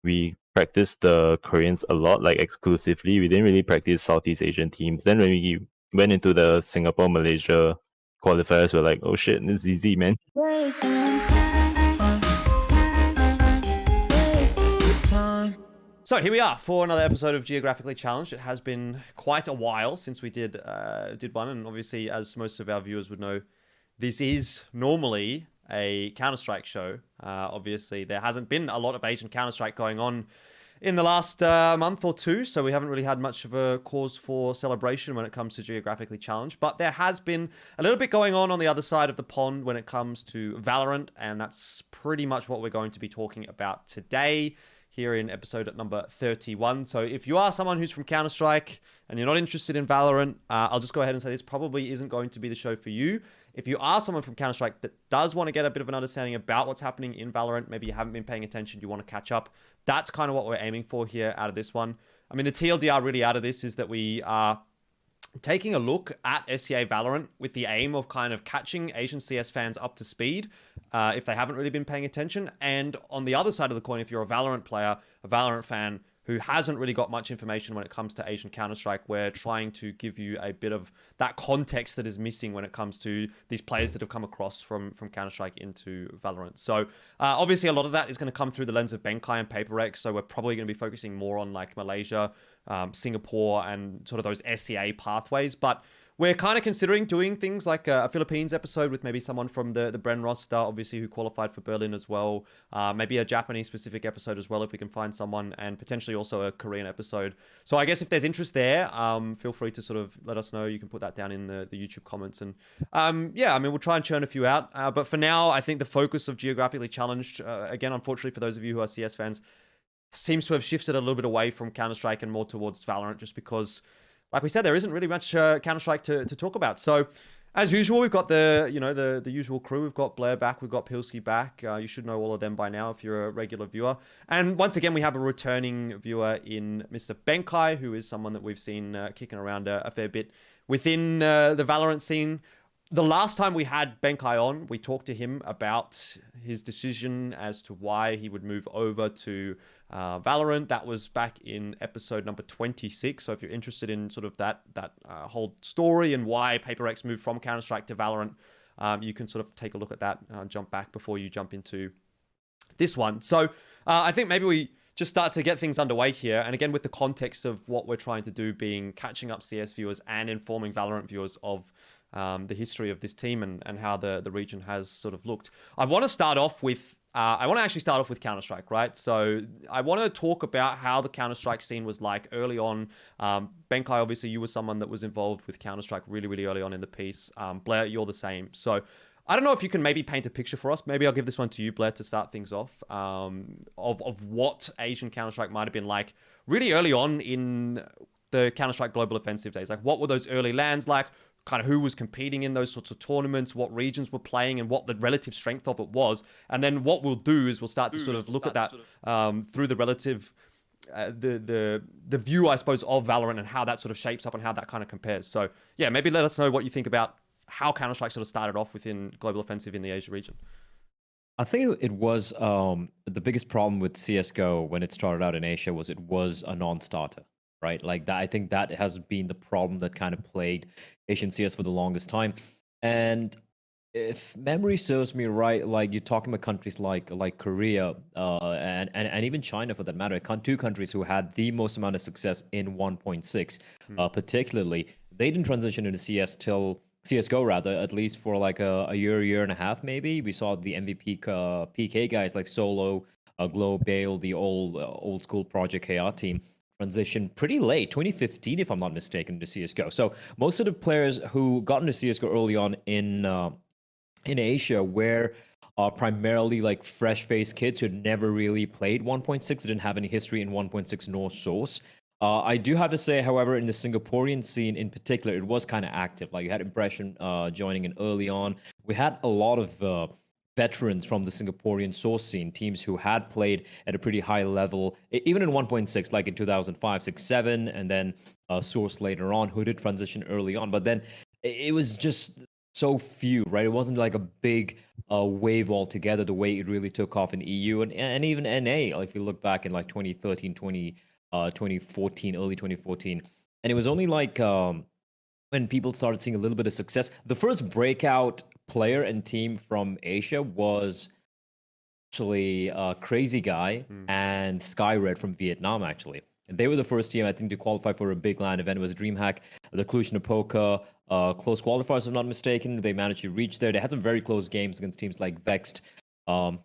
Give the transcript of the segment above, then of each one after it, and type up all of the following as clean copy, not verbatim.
we practiced the Koreans a lot, like exclusively. We didn't really practice Southeast Asian teams. Then when we went into the Singapore Malaysia qualifiers, we're like, oh shit, this is easy, man. So here we are for another episode of Geographically Challenged. It has been quite a while since we did one, and obviously, as most of our viewers would know, this is normally a Counter-Strike show. Obviously, there hasn't been a lot of Asian Counter-Strike going on in the last month or two, so we haven't really had much of a cause for celebration when it comes to Geographically Challenged. But there has been a little bit going on the other side of the pond when it comes to Valorant, and that's pretty much what we're going to be talking about today here in episode number 31. So if you are someone who's from Counter-Strike and you're not interested in Valorant, I'll just go ahead and say this probably isn't going to be the show for you. If you are someone from Counter-Strike that does want to get a bit of an understanding about what's happening in Valorant, maybe you haven't been paying attention, you want to catch up, that's kind of what we're aiming for here out of this one. I mean, the TLDR really out of this is that we are taking a look at SEA Valorant with the aim of kind of catching Asian CS fans up to speed if they haven't really been paying attention. And on the other side of the coin, if you're a Valorant player, a Valorant fan who hasn't really got much information when it comes to Asian Counter-Strike, we're trying to give you a bit of that context that is missing when it comes to these players that have come across from Counter-Strike into Valorant. So obviously a lot of that is going to come through the lens of Benkai and PPRX, so we're probably going to be focusing more on like Malaysia, Singapore, and sort of those SEA pathways. But we're kind of considering doing things like a Philippines episode with maybe someone from the Bren roster, obviously, who qualified for Berlin as well. Maybe a Japanese-specific episode as well, if we can find someone, and potentially also a Korean episode. So I guess if there's interest there, feel free to sort of let us know. You can put that down in the YouTube comments. And yeah, I mean, we'll try and churn a few out. But for now, I think the focus of Geographically Challenged, again, unfortunately for those of you who are CS fans, seems to have shifted a little bit away from Counter-Strike and more towards Valorant, just because, like we said, there isn't really much Counter-Strike to talk about. So, as usual, we've got the usual crew. We've got Bleh back. We've got Pilsky back. You should know all of them by now if you're a regular viewer. And once again, we have a returning viewer in Mr. Benkai, who is someone that we've seen kicking around a fair bit within the Valorant scene. The last time we had Benkai on, we talked to him about his decision as to why he would move over to Valorant. That was back in episode number 26. So if you're interested in sort of that whole story and why PaperX moved from Counter-Strike to Valorant, you can sort of take a look at that, jump back before you jump into this one. So I think maybe we just start to get things underway here. And again, with the context of what we're trying to do being catching up CS viewers and informing Valorant viewers of the history of this team and how the region has sort of looked. I want to start off with Counter-Strike, right? So I want to talk about how the Counter-Strike scene was like early on. Benkai, obviously, you were someone that was involved with Counter-Strike really, really early on in the piece. Bleh, you're the same. So I don't know if you can maybe paint a picture for us. Maybe I'll give this one to you, Bleh, to start things off, of what Asian Counter-Strike might have been like really early on in the Counter-Strike Global Offensive days. Like, what were those early lands like? Kind of who was competing in those sorts of tournaments, what regions were playing, and what the relative strength of it was. And then what we'll do is we'll start to sort of look at that through the relative, the view, I suppose, of Valorant and how that sort of shapes up and how that kind of compares. So yeah, maybe let us know what you think about how Counter-Strike sort of started off within Global Offensive in the Asia region. I think it was the biggest problem with CSGO when it started out in Asia was it was a non-starter. Right, like that. I think that has been the problem that kind of plagued Asian CS for the longest time. And if memory serves me right, like you're talking about countries like Korea and even China for that matter, two countries who had the most amount of success in 1.6, particularly, they didn't transition into CS till CSGO rather, at least for like a year and a half maybe. We saw the MVP PK guys like Solo, Globe, Bale, the old school Project KR team transition pretty late, 2015 if I'm not mistaken, to CSGO. So most of the players who got into CSGO early on in Asia were primarily like fresh-faced kids who had never really played 1.6, didn't have any history in 1.6 nor source. I do have to say, however, in the Singaporean scene in particular, it was kind of active. Like you had Impression joining in early on. We had a lot of veterans from the Singaporean source scene, teams who had played at a pretty high level, even in 1.6, like in 2005, 6, 7, and then source later on, who did transition early on. But then it was just so few, right? It wasn't like a big wave altogether the way it really took off in EU and even NA. If you look back in like 2013, 2014, early 2014. And it was only like when people started seeing a little bit of success. The first breakout player and team from Asia was actually Crazy Guy and Skyred from Vietnam, actually. And they were the first team, I think, to qualify for a big LAN event. It was DreamHack, the Cluj-Napoca, close qualifiers, if I'm not mistaken. They managed to reach there. They had some very close games against teams like Vexed. I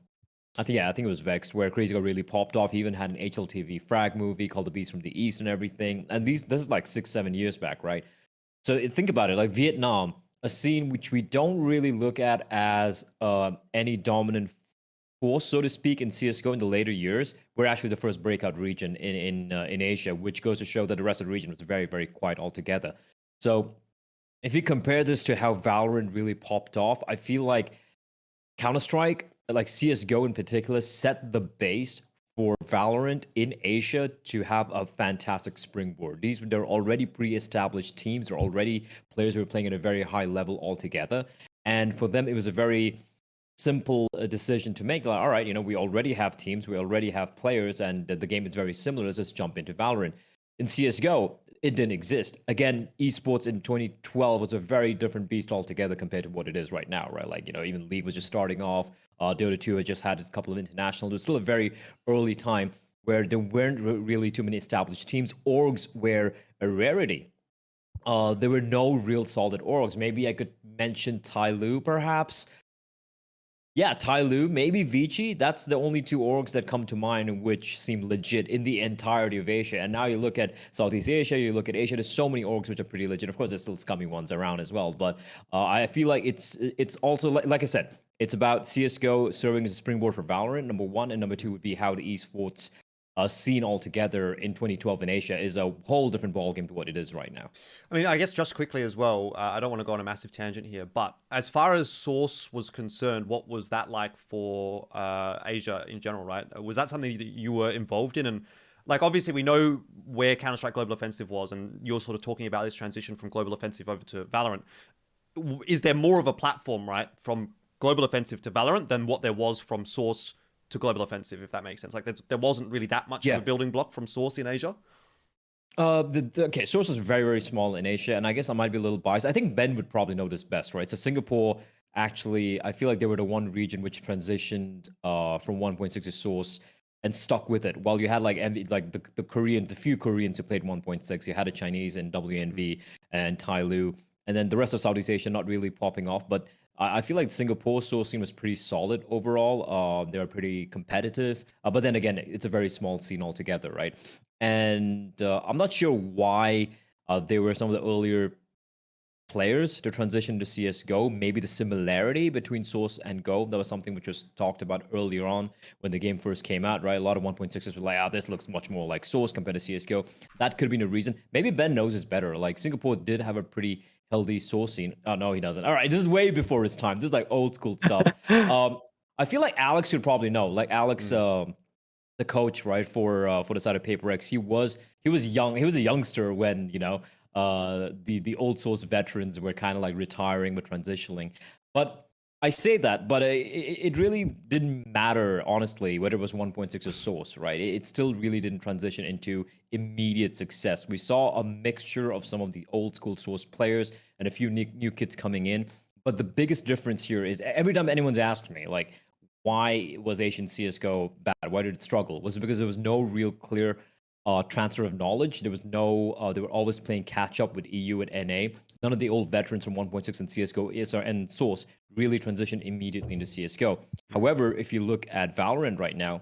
think it was Vexed, where Crazy Guy really popped off. He even had an HLTV frag movie called The Beast from the East and everything. And this is like 6-7 years back, right? So think about it, like Vietnam, a scene which we don't really look at as any dominant force, so to speak, in CS:GO in the later years. We're actually the first breakout region in Asia, which goes to show that the rest of the region was very, very quiet altogether. So if you compare this to how Valorant really popped off, I feel like Counter-Strike, like CS:GO in particular, set the base for Valorant in Asia to have a fantastic springboard. They're already pre-established teams. They're already players who are playing at a very high level altogether. And for them, it was a very simple decision to make. Like, all right, we already have teams, we already have players, and the game is very similar. Let's just jump into Valorant. In CS:GO, it didn't exist. Again, esports in 2012 was a very different beast altogether compared to what it is right now, right? Like, even League was just starting off. Dota 2 had just had a couple of internationals. It was still a very early time where there weren't really too many established teams. Orgs were a rarity. There were no real solid orgs. Maybe I could mention Tyloo, perhaps. Yeah, Tyloo, maybe Vici. That's the only two orgs that come to mind which seem legit in the entirety of Asia. And now you look at Southeast Asia, you look at Asia, there's so many orgs which are pretty legit. Of course, there's still scummy ones around as well. But I feel like it's also, like I said, it's about CSGO serving as a springboard for Valorant, number one. And number two would be how the esports scene altogether in 2012 in Asia is a whole different ballgame to what it is right now. I mean, I guess just quickly as well, I don't want to go on a massive tangent here, but as far as Source was concerned, what was that like for Asia in general, right? Was that something that you were involved in? And like, obviously we know where Counter-Strike Global Offensive was, and you're sort of talking about this transition from Global Offensive over to Valorant. Is there more of a platform, right, from Global Offensive to Valorant than what there was from Source to Global Offensive, if that makes sense? Like, there wasn't really that much of a building block from Source in Asia. Okay, Source is very, very small in Asia, and I guess I might be a little biased. I think Ben would probably know this best, right? So Singapore, actually, I feel like they were the one region which transitioned from 1.6 to Source and stuck with it. While you had like the Koreans, the few Koreans who played 1.6, you had a Chinese in WNV and Tyloo, and then the rest of Southeast Asia not really popping off, but I feel like Singapore Source scene was pretty solid overall. They were pretty competitive, but then again, it's a very small scene altogether, right? And I'm not sure why they were some of the earlier players to transition to CS:GO. Maybe the similarity between Source and Go, that was something which was talked about earlier on when the game first came out, right? A lot of 1.6s were like, this looks much more like Source compared to CS:GO. That could have been a reason. Maybe Ben knows this better. Like, Singapore did have a pretty healthy Source scene. Oh, no, he doesn't. All right, this is way before his time. This is like old school stuff. I feel like Alex should probably know. Like, Alex, the coach, right, for the side of PaperX, he was young. He was a youngster when, the old Source veterans were kind of like retiring but transitioning. But I say that, but it really didn't matter, honestly, whether it was 1.6 or Source, right? It still really didn't transition into immediate success. We saw a mixture of some of the old school Source players and a few new kids coming in. But the biggest difference here is every time anyone's asked me, like, why was Asian CSGO bad? Why did it struggle? Was it because there was no real clear transfer of knowledge? There was no, they were always playing catch up with EU and NA. None of the old veterans from 1.6 and CSGO and Source really transitioned immediately into CSGO. However, if you look at Valorant right now,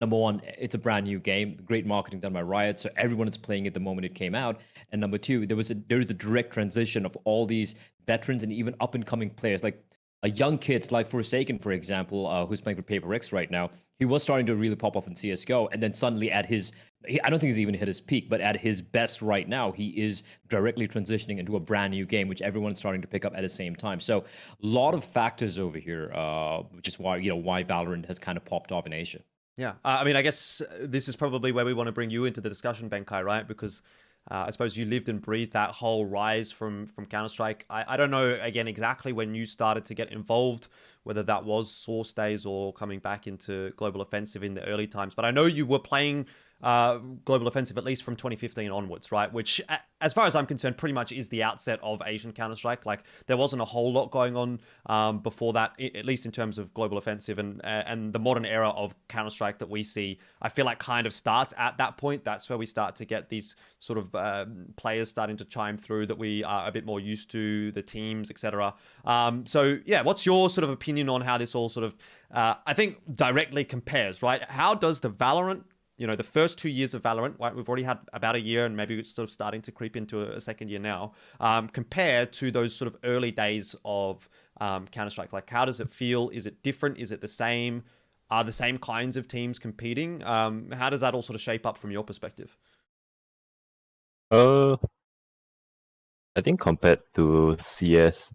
number one, it's a brand new game, great marketing done by Riot, so everyone is playing it the moment it came out. And number two, there is a direct transition of all these veterans and even up and coming players, like a young kid like Forsaken, for example, who's playing for PaperX right now. He was starting to really pop off in CSGO, and then suddenly I don't think he's even hit his peak, but at his best right now, he is directly transitioning into a brand new game, which everyone's starting to pick up at the same time. So a lot of factors over here, which is why Valorant has kind of popped off in Asia. Yeah, I mean, I guess this is probably where we want to bring you into the discussion, Benkai, right? Because I suppose you lived and breathed that whole rise from Counter-Strike. I don't know, again, exactly when you started to get involved, whether that was Source days or coming back into Global Offensive in the early times. But I know you were playing Global Offensive at least from 2015 onwards, right? Which, as far as I'm concerned, pretty much is the outset of Asian Counter-Strike. Like, there wasn't a whole lot going on before that, at least in terms of Global Offensive, and the modern era of Counter-Strike that we see, I feel like kind of starts at that point. That's where we start to get these sort of players starting to chime through that we are a bit more used to, the teams, etc. So yeah, what's your sort of opinion on how this all sort of, I think, directly compares, right? How does the Valorant, the first 2 years of Valorant, right? We've already had about a year and maybe it's sort of starting to creep into a second year now, compared to those sort of early days of Counter-Strike? Like, how does it feel? Is it different? Is it the same? Are the same kinds of teams competing? How does that all sort of shape up from your perspective? I think compared to CS,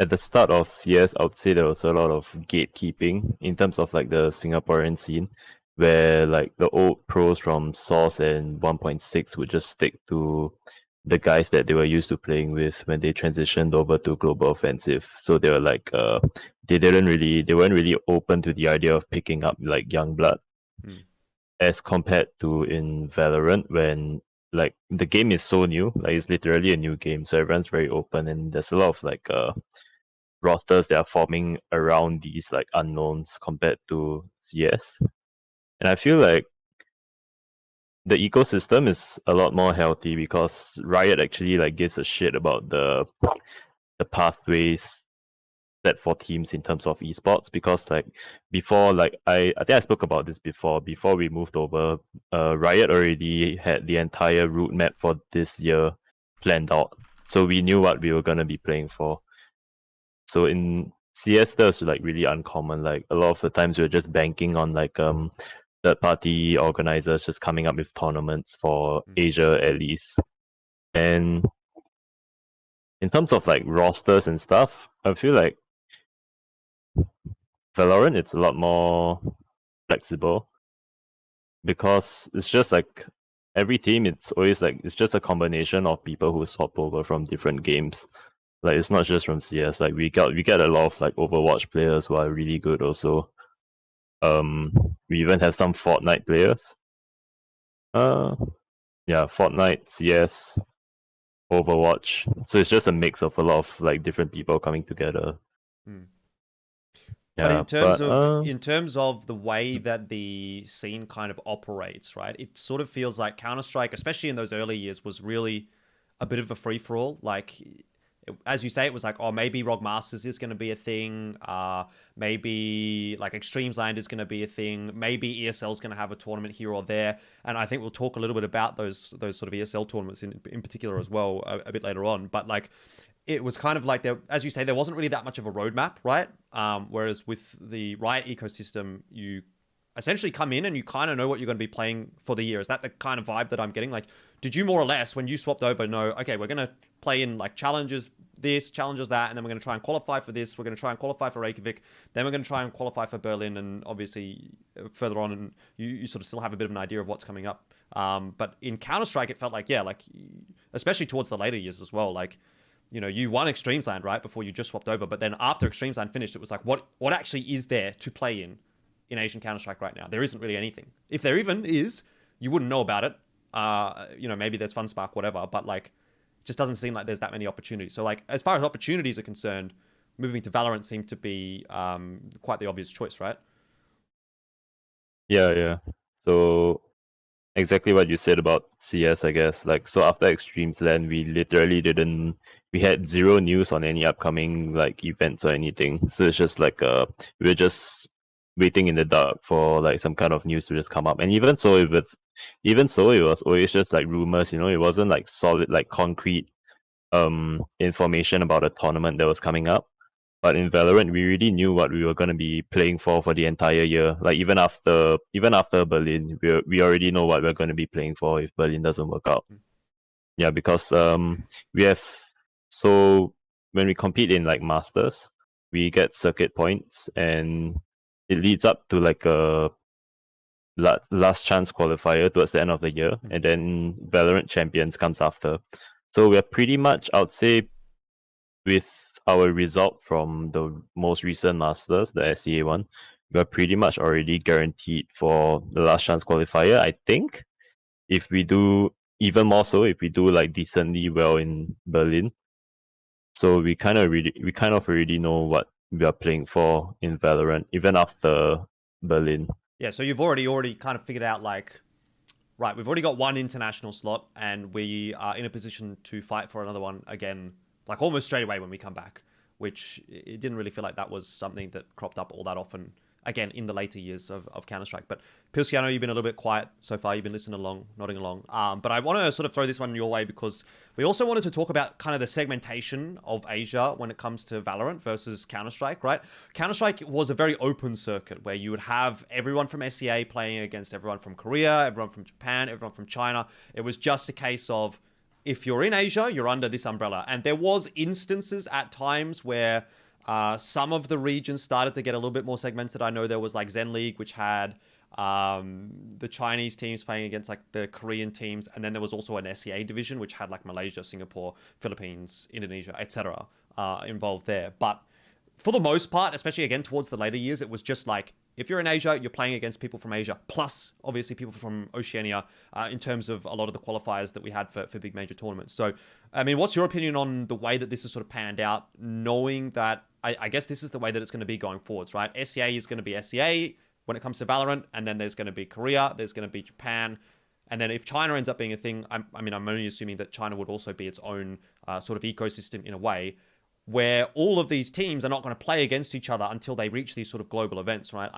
at the start of CS, I would say there was a lot of gatekeeping in terms of like the Singaporean scene, where like the old pros from Source and 1.6 would just stick to the guys that they were used to playing with when they transitioned over to Global Offensive. So they were like they weren't really open to the idea of picking up like young blood. As compared to in Valorant, when like the game is so new, like it's literally a new game, so everyone's very open, and there's a lot of like rosters that are forming around these like unknowns compared to CS. And I feel like the ecosystem is a lot more healthy because Riot actually like gives a shit about the pathways set for teams in terms of esports, because like before, like I think I spoke about this before we moved over, Riot already had the entire route map for this year planned out, so we knew what we were going to be playing for. So in CS, that's like really uncommon. Like a lot of the times we're just banking on like third party organizers just coming up with tournaments for Asia at least. And in terms of like rosters and stuff, I feel like Valorant, it's a lot more flexible because it's just like every team, it's always like it's just a combination of people who swap over from different games. Like it's not just from CS. Like we get a lot of like Overwatch players who are really good also. We even have some Fortnite players. Yeah, Fortnite, CS, Overwatch. So it's just a mix of a lot of like different people coming together. But Yeah, in terms of the way that the scene kind of operates, right? It sort of feels like Counter-Strike, especially in those early years, was really a bit of a free-for-all. Like, as you say, it was like, oh, maybe ROG Masters is going to be a thing. Maybe like Extremes Land is going to be a thing. Maybe ESL is going to have a tournament here or there. And I think we'll talk a little bit about those sort of ESL tournaments in particular as well a bit later on. But like, it was kind of like there, as you say, there wasn't really that much of a roadmap, right? Whereas with the Riot ecosystem, you essentially come in and you kind of know what you're going to be playing for the year. Is that the kind of vibe that I'm getting? Like, did you more or less, when you swapped over, know, okay, we're going to play in like challenges this, challenges that, and then we're going to try and qualify for this, we're going to try and qualify for Reykjavik, then we're going to try and qualify for Berlin, and obviously further on, and you sort of still have a bit of an idea of what's coming up. But in Counter-Strike, it felt like, yeah, like, especially towards the later years as well, like, you won Extremes Land, right, before you just swapped over, but then after Extremes Land finished, it was like, what actually is there to play in Asian Counter-Strike right now? There isn't really anything. If there even is, you wouldn't know about it. Maybe there's FunSpark, whatever, but like, it just doesn't seem like there's that many opportunities. So like, as far as opportunities are concerned, moving to Valorant seemed to be quite the obvious choice, right? yeah. So exactly what you said about CS, I guess. Like, so after Extremes Land, we had zero news on any upcoming like events or anything. So it's just like we were just waiting in the dark for like some kind of news to just come up. And even so, it was always just like rumors. It wasn't like solid, like concrete information about a tournament that was coming up. But in Valorant, we already knew what we were going to be playing for the entire year. Like even after Berlin, we already know what we're going to be playing for if Berlin doesn't work out. Yeah, because we have, so when we compete in like Masters, we get circuit points, and it leads up to like a last chance qualifier towards the end of the year, and then Valorant Champions comes after. So we're pretty much, I would say, with our result from the most recent Masters, the SEA one, we're pretty much already guaranteed for the last chance qualifier. I think if we do even more so, if we do like decently well in Berlin, so we kind of already know what we are playing for in Valorant, even after Berlin. Yeah, so you've already kind of figured out like, right, we've already got one international slot and we are in a position to fight for another one again, like almost straight away when we come back, which it didn't really feel like that was something that cropped up all that often, again, in the later years of Counter-Strike. But Pilsky, I know you've been a little bit quiet so far. You've been listening along, nodding along. But I want to sort of throw this one your way because we also wanted to talk about kind of the segmentation of Asia when it comes to Valorant versus Counter-Strike, right? Counter-Strike was a very open circuit where you would have everyone from SEA playing against everyone from Korea, everyone from Japan, everyone from China. It was just a case of, if you're in Asia, you're under this umbrella. And there was instances at times where some of the regions started to get a little bit more segmented. I know there was like Zen League, which had the Chinese teams playing against like the Korean teams. And then there was also an SEA division, which had like Malaysia, Singapore, Philippines, Indonesia, etc. Involved there. But for the most part, especially again towards the later years, it was just like, if you're in Asia, you're playing against people from Asia, plus obviously people from Oceania in terms of a lot of the qualifiers that we had for big major tournaments. So, I mean, what's your opinion on the way that this has sort of panned out, knowing that I guess this is the way that it's going to be going forwards, right? SEA is going to be SEA when it comes to Valorant, and then there's going to be Korea, there's going to be Japan, and then if China ends up being a thing, I'm only assuming that China would also be its own sort of ecosystem in a way, where all of these teams are not going to play against each other until they reach these sort of global events, right?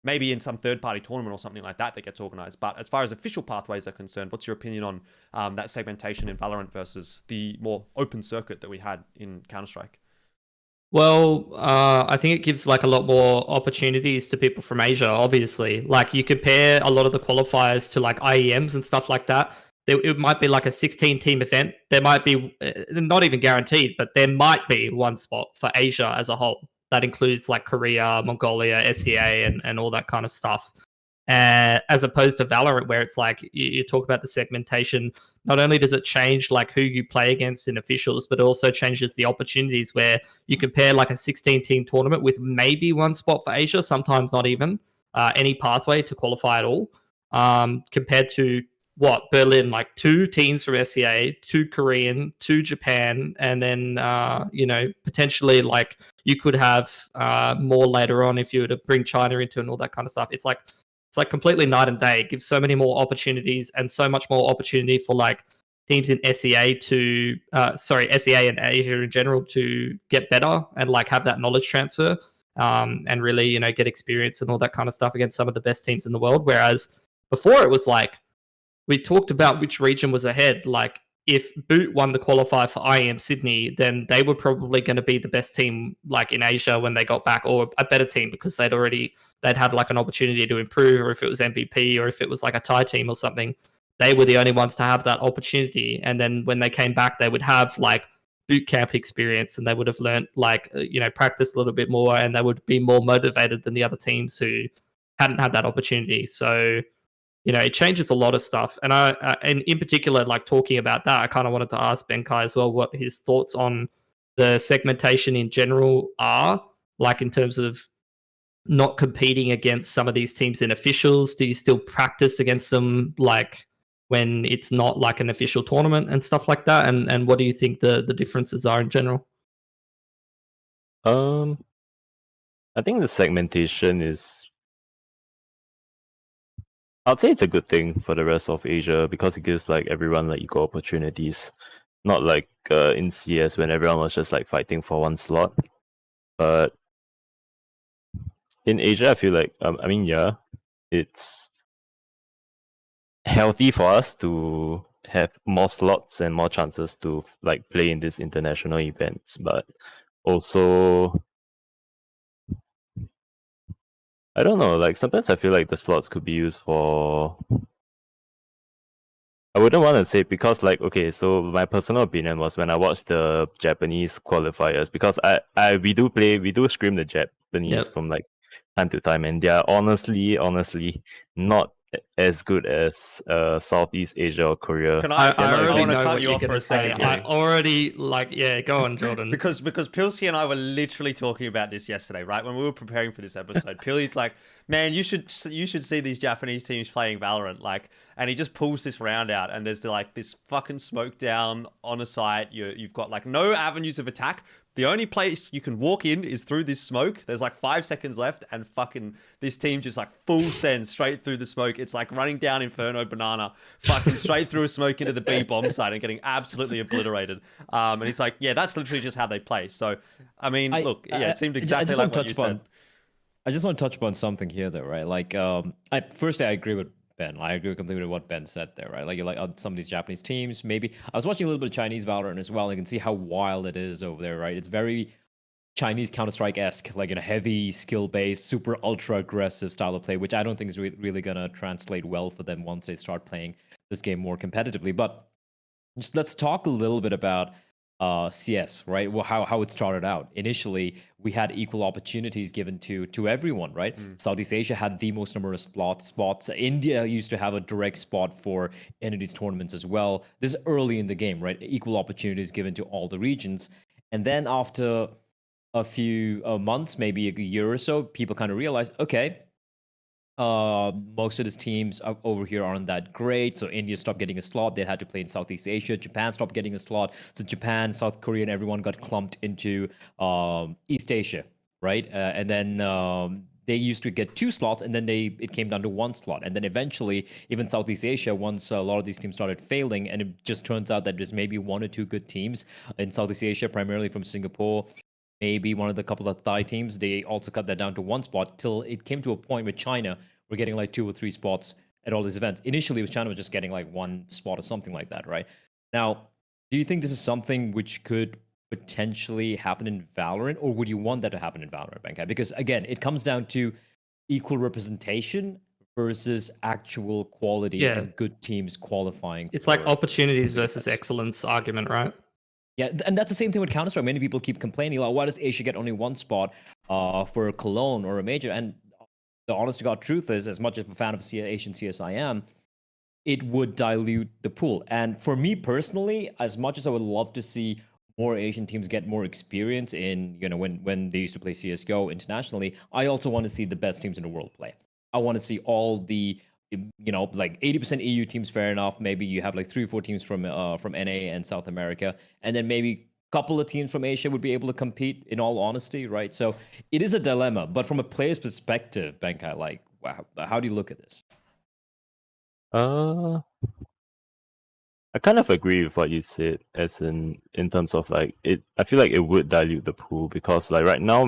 Maybe in some third-party tournament or something like that gets organized. But as far as official pathways are concerned, what's your opinion on that segmentation in Valorant versus the more open circuit that we had in Counter-Strike? Well, I think it gives like a lot more opportunities to people from Asia, obviously. Like you compare a lot of the qualifiers to like IEMs and stuff like that. It might be like a 16-team event. There might be, not even guaranteed, but there might be one spot for Asia as a whole. That includes like Korea, Mongolia, SEA, and all that kind of stuff. As opposed to Valorant, where it's like you talk about the segmentation. Not only does it change like who you play against in officials, but it also changes the opportunities where you compare like a 16-team tournament with maybe one spot for Asia, sometimes not even any pathway to qualify at all, compared to Berlin, like 2 teams from SEA, 2 Korean, 2 Japan, and then potentially like you could have more later on if you were to bring China into and all that kind of stuff. It's like completely night and day. It gives so many more opportunities and so much more opportunity for like teams in SEA to SEA and Asia in general to get better and like have that knowledge transfer and really get experience and all that kind of stuff against some of the best teams in the world. Whereas before it was like, we talked about which region was ahead. Like if Boot won the qualifier for IEM Sydney, then they were probably going to be the best team like in Asia when they got back, or a better team because they'd had like an opportunity to improve, or if it was MVP, or if it was like a tie team or something, they were the only ones to have that opportunity. And then when they came back, they would have like boot camp experience and they would have learned like, practice a little bit more, and they would be more motivated than the other teams who hadn't had that opportunity. So, it changes a lot of stuff. And and in particular, like talking about that, I kind of wanted to ask Benkai as well what his thoughts on the segmentation in general are, like in terms of not competing against some of these teams in officials. Do you still practice against them like when it's not like an official tournament and stuff like that? And what do you think the differences are in general? I think the segmentation is, I'd say it's a good thing for the rest of Asia because it gives like everyone like equal opportunities. Not like in CS when everyone was just like fighting for one slot. But in Asia, I feel like it's healthy for us to have more slots and more chances to like play in these international events, but also I don't know, like sometimes I feel like the slots could be used for, I wouldn't want to say, because like, okay, so my personal opinion was when I watched the Japanese qualifiers, because we do scrim the Japanese Yep. from like time to time, and they are honestly not as good as Southeast Asia or Korea. Can I I already want to know cut what you you're off for gonna a say. second? I here. already yeah. Go on, Jordan. Because Pilsy and I were literally talking about this yesterday, right? When we were preparing for this episode, Pilsy's like, "Man, you should see these Japanese teams playing Valorant." Like, and he just pulls this round out, and there's like this fucking smoke down on a site. You've got like no avenues of attack. The only place you can walk in is through this smoke. There's like 5 seconds left, and fucking this team just like full send straight through the smoke. It's like running down Inferno Banana, fucking straight through a smoke into the B bomb site and getting absolutely obliterated. And he's like, yeah, that's literally just how they play. So, I mean, look, yeah, it seemed exactly like what you said. I just want to touch upon something here, though, right? Like, firstly, I agree with Ben. I agree completely with what Ben said there, right? Like, you're like some of these Japanese teams. Maybe I was watching a little bit of Chinese Valorant as well. And you can see how wild it is over there, right? It's very Chinese Counter-Strike-esque, like in a heavy skill-based, super ultra-aggressive style of play, which I don't think is really gonna translate well for them once they start playing this game more competitively. But just let's talk a little bit about CS, right? Well, how it started out. Initially, we had equal opportunities given to everyone, right? Southeast Asia had the most numerous spots. India used to have a direct spot for any of these tournaments as well. This is early in the game, right? Equal opportunities given to all the regions. And then after a few months, maybe a year or so, people kind of realized, okay, most of these teams over here aren't that great. So India stopped getting a slot. They had to play in Southeast Asia. Japan stopped getting a slot. So Japan, South Korea, and everyone got clumped into East Asia, right? And then they used to get 2 slots, and then it came down to 1 slot. And then eventually, even Southeast Asia, once a lot of these teams started failing, and it just turns out that there's maybe 1 or 2 good teams in Southeast Asia, primarily from Singapore, maybe one of the couple of Thai teams, they also cut that down to 1 spot till it came to a point with China were getting like 2 or 3 spots at all these events. Initially, China was just getting like 1 spot or something like that, right? Now, do you think this is something which could potentially happen in Valorant, or would you want that to happen in Valorant, Benkai? Because again, it comes down to equal representation versus actual quality and good teams qualifying. It's like opportunities for versus events. excellence argument, right? Yeah, and that's the same thing with Counter-Strike. Many people keep complaining, like, why does Asia get only 1 spot for a Cologne or a major? And the honest to God truth is, as much as a fan of Asian CS I am, it would dilute the pool. And for me personally, as much as I would love to see more Asian teams get more experience in, when they used to play CSGO internationally, I also want to see the best teams in the world play. I want to see all the, like 80% EU teams, fair enough. Maybe you have like 3 or 4 teams from NA and South America, and then maybe couple of teams from Asia would be able to compete, in all honesty, right? So it is a dilemma, but from a player's perspective, Benkai, like, wow, how do you look at this? I kind of agree with what you said, as in terms of like it. I feel like it would dilute the pool because like right now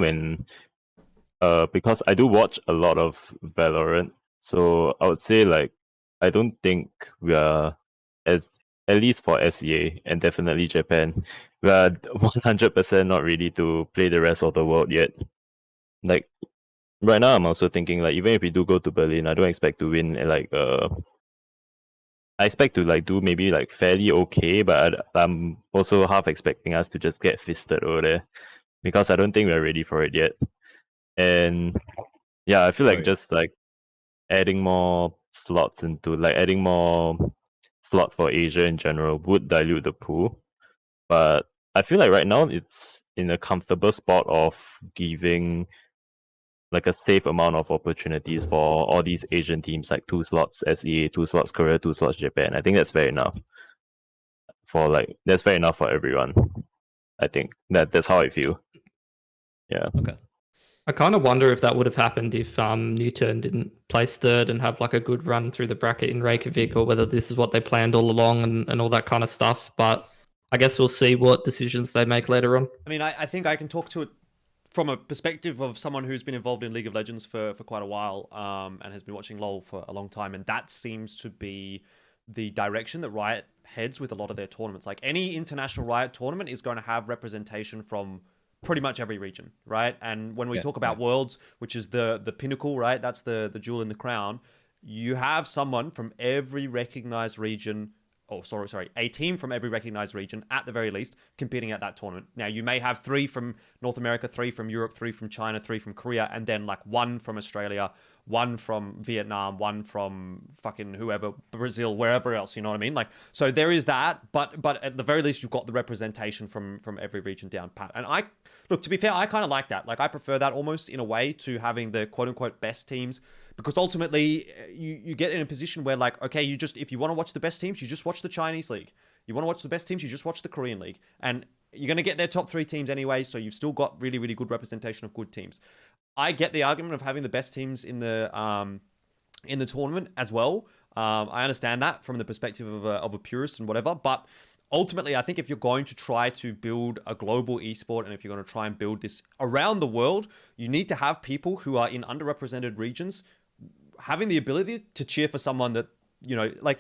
because I do watch a lot of Valorant, so I would say like I don't think we are at least for SEA and definitely Japan, we are 100% not ready to play the rest of the world yet. Like right now, I'm also thinking like even if we do go to Berlin, I don't expect to win I expect to like do maybe like fairly okay, but I'm also half expecting us to just get fisted over there because I don't think we're ready for it yet. And yeah, I feel like just like adding more slots for Asia in general would dilute the pool. But I feel like right now it's in a comfortable spot of giving like a safe amount of opportunities for all these Asian teams, like 2 slots SEA, 2 slots Korea, 2 slots Japan. I think that's fair enough. That's fair enough for everyone. I think that's how I feel. Yeah. Okay. I kind of wonder if that would have happened if Newturn didn't place 3rd and have like a good run through the bracket in Reykjavik, or whether this is what they planned all along and all that kind of stuff. But I guess we'll see what decisions they make later on. I mean, I think I can talk to it from a perspective of someone who's been involved in League of Legends for quite a while, and has been watching LoL for a long time, and that seems to be the direction that Riot heads with a lot of their tournaments. Like any international Riot tournament is going to have representation from pretty much every region, right? And when we talk about Worlds, which is the pinnacle, right? That's the jewel in the crown. You have someone from every recognized region a team from every recognized region at the very least competing at that tournament. Now you may have 3 from North America, 3 from Europe, 3 from China, 3 from Korea, and then like 1 from Australia, 1 from Vietnam, 1 from fucking whoever, Brazil, wherever else, you know what I mean? Like, so there is that, but at the very least you've got the representation from every region down pat. And look, to be fair, I kind of like that. Like, I prefer that almost in a way to having the quote unquote best teams, because ultimately you get in a position where, like, okay, if you want to watch the best teams, you just watch the Chinese league. You want to watch the best teams, you just watch the Korean league. And you're going to get their top 3 teams anyway, so you've still got really, really good representation of good teams. I get the argument of having the best teams in the tournament as well. I understand that from the perspective of a purist and whatever, but ultimately, I think if you're going to try to build a global esport, and if you're going to try and build this around the world, you need to have people who are in underrepresented regions having the ability to cheer for someone that, you know, like,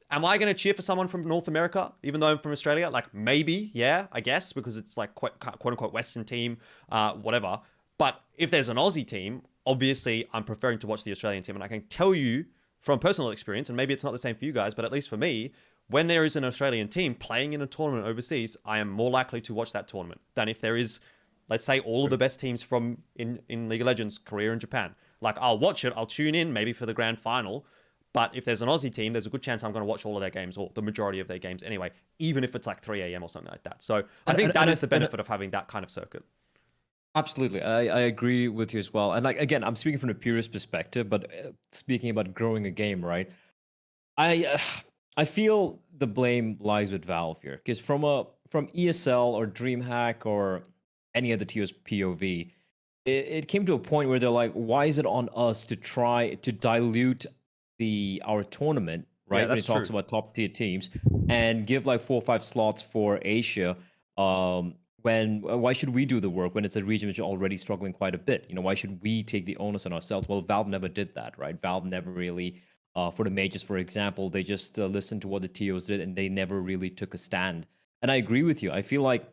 am I going to cheer for someone from North America, even though I'm from Australia? Like, maybe, yeah, I guess, because it's like quote unquote Western team, whatever. But if there's an Aussie team, obviously I'm preferring to watch the Australian team. And I can tell you from personal experience, and maybe it's not the same for you guys, but at least for me, when there is an Australian team playing in a tournament overseas, I am more likely to watch that tournament than if there is, let's say, all of the best teams from in League of Legends, Korea and Japan. Like, I'll watch it, I'll tune in maybe for the grand final, but if there's an Aussie team, there's a good chance I'm going to watch all of their games, or the majority of their games anyway, even if it's like 3 a.m. or something like that. So I think that is the benefit of having that kind of circuit. Absolutely. I agree with you as well. And like, again, I'm speaking from a purist perspective, but speaking about growing a game, right? I feel the blame lies with Valve here, because from ESL or DreamHack or any other TO's POV, it came to a point where they're like, why is it on us to try to dilute our tournament, right? Yeah, when it talks true. about top tier teams, and give like 4 or 5 slots for Asia. Why should we do the work when it's a region which is already struggling quite a bit? You know, why should we take the onus on ourselves? Well, Valve never did that, right? Valve never really, for the majors, for example, they just listened to what the TOs did, and they never really took a stand. And I agree with you. I feel like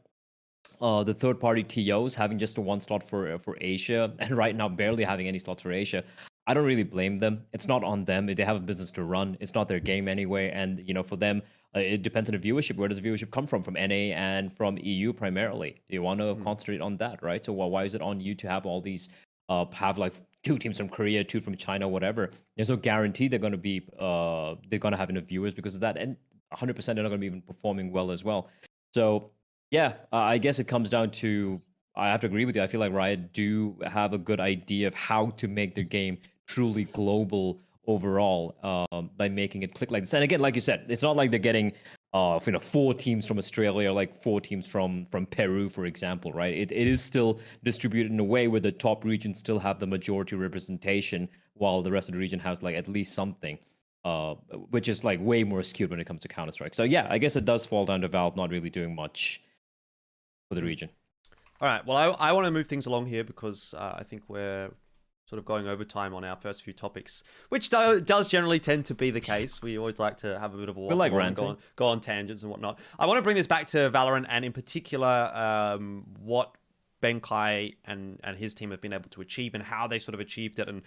the third-party TOs having just a 1 slot for Asia, and right now barely having any slots for Asia, I don't really blame them. It's not on them. They have a business to run. It's not their game anyway. And, you know, for them, it depends on the viewership. Where does the viewership come from? From NA and from EU primarily. You want to concentrate on that, right? So why is it on you to have all these, have like 2 teams from Korea, 2 from China, whatever? There's no guarantee they're going to be, they're going to have enough viewers because of that. And 100% they're not going to be even performing well as well. So, yeah, I guess it comes down to, I have to agree with you. I feel like Riot do have a good idea of how to make their game truly global overall, by making it click like this. And again, like you said, it's not like they're getting 4 teams from Australia, or like 4 teams from Peru, for example, right? It is still distributed in a way where the top regions still have the majority representation, while the rest of the region has like at least something, which is like way more skewed when it comes to Counter-Strike. So yeah, I guess it does fall down to Valve not really doing much for the region. All right, well, I want to move things along here because I think we're sort of going over time on our first few topics, which does generally tend to be the case. We always like to have a bit of a waffle, like and go on tangents and whatnot. I want to bring this back to Valorant, and in particular, what Benkai and his team have been able to achieve, and how they sort of achieved it, and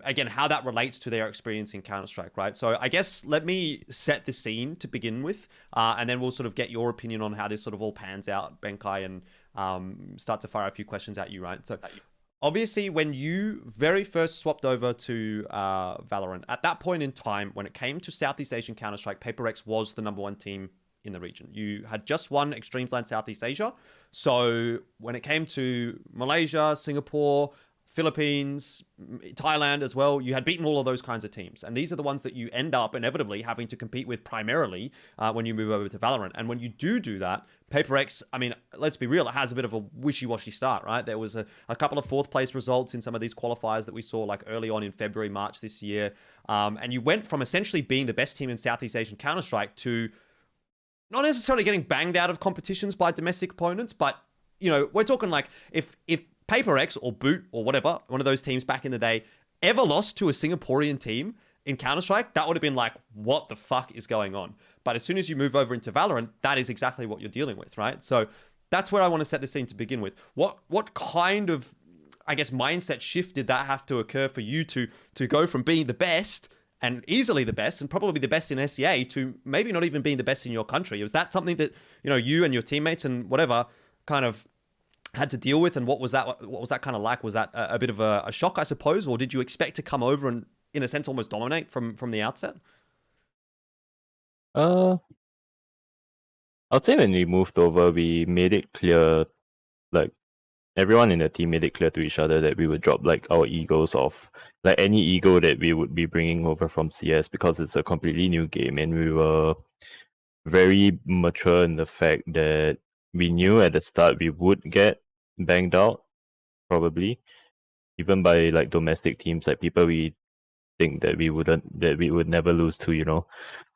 again, how that relates to their experience in Counter-Strike, right? So I guess let me set the scene to begin with, and then we'll sort of get your opinion on how this sort of all pans out, Benkai, and start to fire a few questions at you, right? So obviously, when you very first swapped over to Valorant, at that point in time, when it came to Southeast Asian Counter-Strike, PPRX was the #1 team in the region. You had just won Extremesland Southeast Asia. So when it came to Malaysia, Singapore, Philippines, Thailand as well, you had beaten all of those kinds of teams. And these are the ones that you end up inevitably having to compete with primarily when you move over to Valorant. And when you do that, PPRX, I mean, let's be real, it has a bit of a wishy-washy start, right? There was a couple of 4th place results in some of these qualifiers that we saw like early on in February, March this year. And you went from essentially being the best team in Southeast Asian Counter-Strike to not necessarily getting banged out of competitions by domestic opponents, but, you know, we're talking like if PPRX or Boot or whatever, one of those teams back in the day, ever lost to a Singaporean team in Counter-Strike, that would have been like, what the fuck is going on? But as soon as you move over into Valorant, that is exactly what you're dealing with, right? So that's where I want to set the scene to begin with. What kind of, I guess, mindset shift did that have to occur for you to go from being the best and easily the best, and probably the best in SEA, to maybe not even being the best in your country. Was that something that, you know, you and your teammates and whatever kind of had to deal with? And what was that kind of like? Was that a bit of a shock, I suppose, or did you expect to come over and, in a sense, almost dominate from the outset? I'd say when we moved over, we made it clear, like everyone in the team made it clear to each other that we would drop like our egos off, like any ego that we would be bringing over from CS, because it's a completely new game, and we were very mature in the fact that we knew at the start we would get banged out, probably, even by like domestic teams, like people we think that we would never lose to, you know.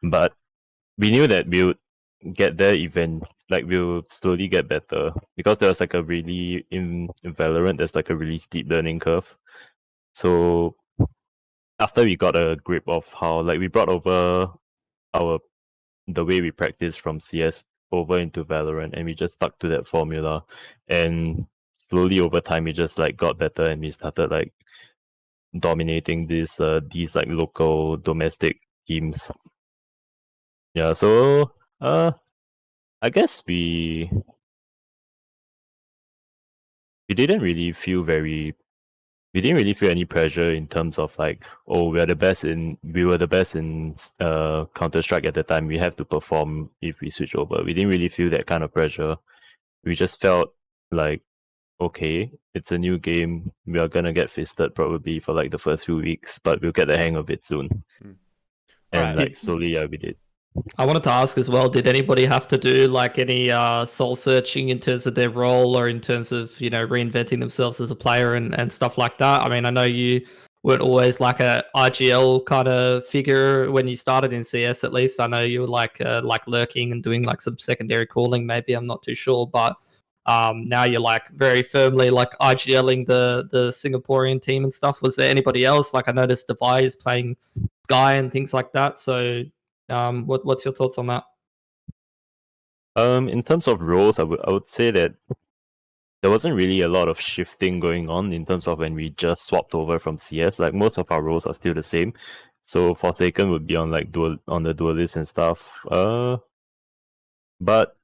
But we knew that we would get there even, like we'll slowly get better, because there's like a really in Valorant there's like a really steep learning curve. So after we got a grip of how, like, we brought over the way we practice from CS over into Valorant, and we just stuck to that formula, and slowly over time we just like got better, and we started like dominating these like local domestic teams. Yeah, so I guess we didn't really feel any pressure in terms of like, oh, we were the best in Counter-Strike at the time, we have to perform if we switch over. We didn't really feel that kind of pressure. We just felt like, okay, it's a new game, we are gonna get fisted probably for like the first few weeks, but we'll get the hang of it soon. And Alright. like slowly, yeah, we did. I wanted to ask as well, did anybody have to do like any soul searching in terms of their role, or in terms of, you know, reinventing themselves as a player and stuff like that? I mean, I know you weren't always like a IGL kind of figure when you started in CS, at least. I know you were like lurking and doing like some secondary calling, maybe, I'm not too sure. But now you're like very firmly like IGLing the Singaporean team and stuff. Was there anybody else? Like I noticed Devi is playing Sky and things like that. So what's your thoughts on that? In terms of roles, I would say that there wasn't really a lot of shifting going on in terms of when we just swapped over from CS. Like most of our roles are still the same. So Forsaken would be on like on the duelist and stuff. But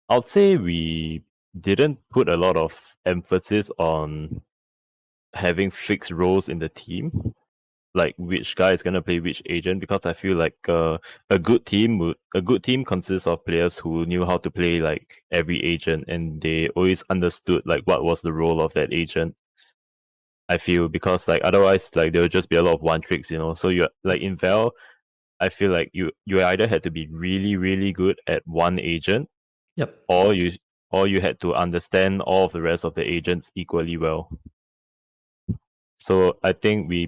I'll say we didn't put a lot of emphasis on having fixed roles in the team, like which guy is gonna play which agent, because I feel like a good team consists of players who knew how to play like every agent, and they always understood like what was the role of that agent. I feel, because like otherwise like there would just be a lot of one tricks, you know. So you like in Val, I feel like you either had to be really really good at one agent, Yep. or you had to understand all of the rest of the agents equally well. So I think we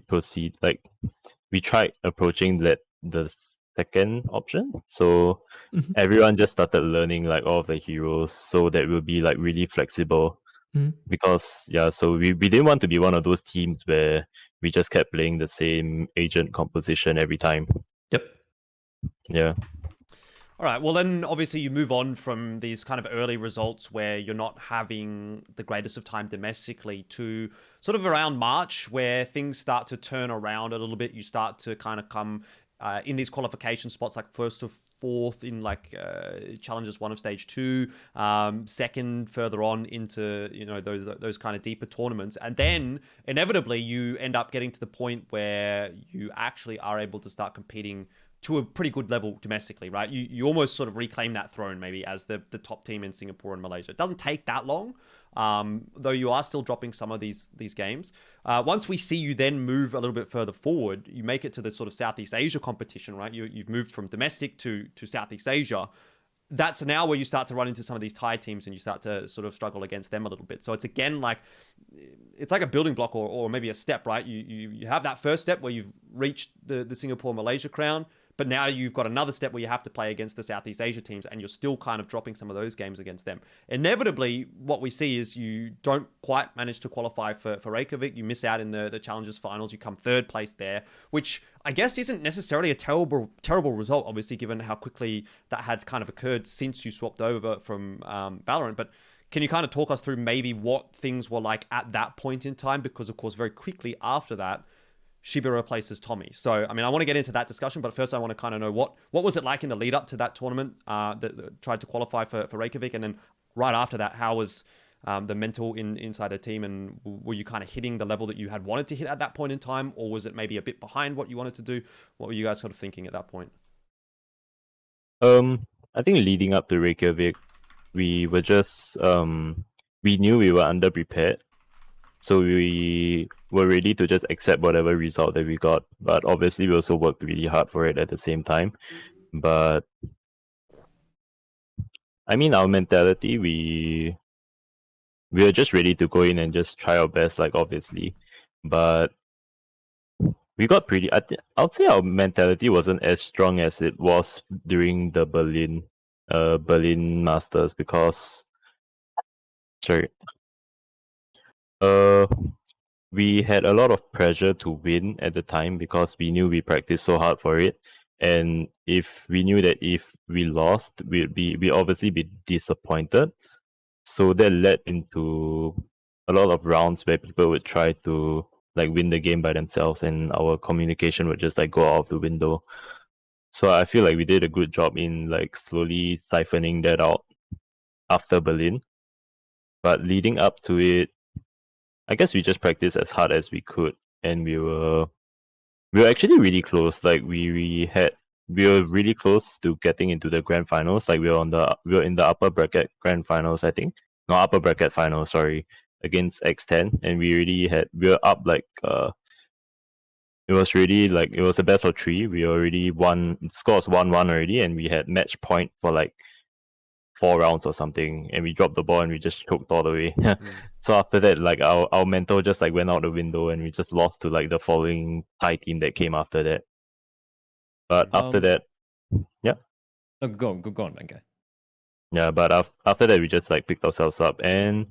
tried approaching the second option. So Mhm. everyone just started learning like all of the heroes, so that we'll be like really flexible. Mhm. Because yeah, so we didn't want to be one of those teams where we just kept playing the same agent composition every time. Yep. Yeah. All right. Well, then obviously you move on from these kind of early results where you're not having the greatest of time domestically, to sort of around March, where things start to turn around a little bit. You start to kind of come in these qualification spots, like first to fourth in like challenges 1 of stage 2, second further on into, you know, those kind of deeper tournaments, and then inevitably you end up getting to the point where you actually are able to start competing to a pretty good level domestically, right? You almost sort of reclaim that throne maybe as the top team in Singapore and Malaysia. It doesn't take that long, though you are still dropping some of these games. Once we see you then move a little bit further forward, you make it to the sort of Southeast Asia competition, right? You've moved from domestic to Southeast Asia. That's now where you start to run into some of these Thai teams, and you start to sort of struggle against them a little bit. So it's again like, it's like a building block, or maybe a step, right? You have that first step where you've reached the Singapore Malaysia crown, but now you've got another step where you have to play against the Southeast Asia teams, and you're still kind of dropping some of those games against them. Inevitably, what we see is you don't quite manage to qualify for Reykjavik. You miss out in the Challengers finals. You come third place there, which I guess isn't necessarily a terrible result, obviously, given how quickly that had kind of occurred since you swapped over from Valorant. But can you kind of talk us through maybe what things were like at that point in time? Because, of course, very quickly after that, Shiba replaces Tommy. So, I mean, I want to get into that discussion, but first I want to kind of know what was it like in the lead up to that tournament that tried to qualify for Reykjavik, and then right after that, how was the mental inside the team, and were you kind of hitting the level that you had wanted to hit at that point in time, or was it maybe a bit behind what you wanted to do? What were you guys sort of thinking at that point? I think leading up to Reykjavik, we were just we knew we were underprepared, so we were ready to just accept whatever result that we got. But obviously, we also worked really hard for it at the same time. But I mean, our mentality, we were just ready to go in and just try our best, like obviously. But we got pretty. I'd say our mentality wasn't as strong as it was during the Berlin Masters, because sorry, we had a lot of pressure to win at the time because we knew we practiced so hard for it, and if we knew that if we lost, we obviously be disappointed. So that led into a lot of rounds where people would try to like win the game by themselves, and our communication would just like go out of the window. So I feel like we did a good job in like slowly siphoning that out after Berlin. But leading up to it, I guess we just practiced as hard as we could, and we were actually really close. Like we were really close to getting into the grand finals. Like we were in the upper bracket grand finals, I think. No, upper bracket finals, sorry, against X10, and we were up like it was really like it was a best of 3. We already won. The score was 1-1 already, and we had match point for like 4 rounds or something, and we dropped the ball and we just choked all the way. So after that, like our mental just like went out the window, and we just lost to like the following Thai team that came after that. But after that, yeah. No, go on, Benkai. Yeah, but after that, we just like picked ourselves up, and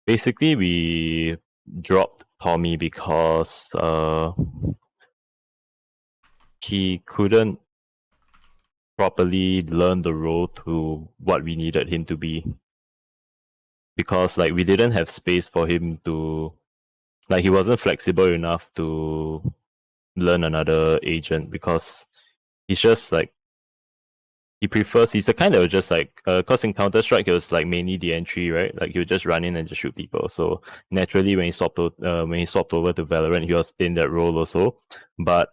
basically we dropped Tommy because he couldn't properly learn the role to what we needed him to be, because like we didn't have space for him to, like he wasn't flexible enough to learn another agent, because he's just like he's the kind that was just like cause in Counter-Strike it was like mainly the entry, right? Like he would just run in and just shoot people. So naturally when he swapped over to Valorant, he was in that role also. But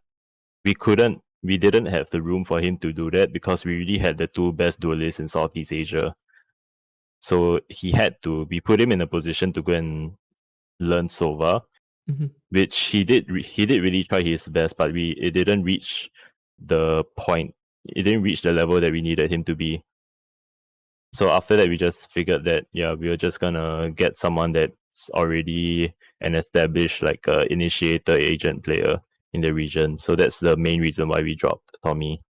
we didn't have the room for him to do that, because we really had the 2 best duelists in Southeast Asia. So we put him in a position to go and learn Sova, which he did really try his best, but it didn't reach the point. It didn't reach the level that we needed him to be. So after that, we just figured that we were just gonna get someone that's already an established like initiator agent player in the region. So that's the main reason why we dropped Tommy.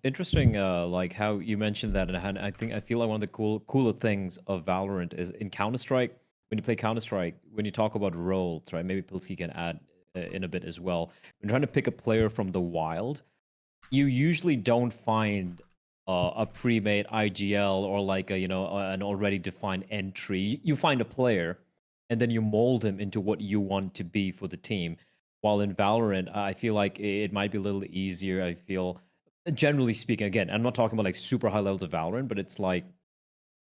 Interesting, like how you mentioned that, and I feel like one of the cooler things of Valorant is in Counter-Strike. When you play Counter-Strike, when you talk about roles, right? Maybe Pilsky can add in a bit as well. When trying to pick a player from the wild, you usually don't find a pre-made IGL or like an already defined entry. You find a player, and then you mold him into what you want to be for the team. While in Valorant, I feel like it might be a little easier. I feel, generally speaking, again, I'm not talking about like super high levels of Valorant, but it's like,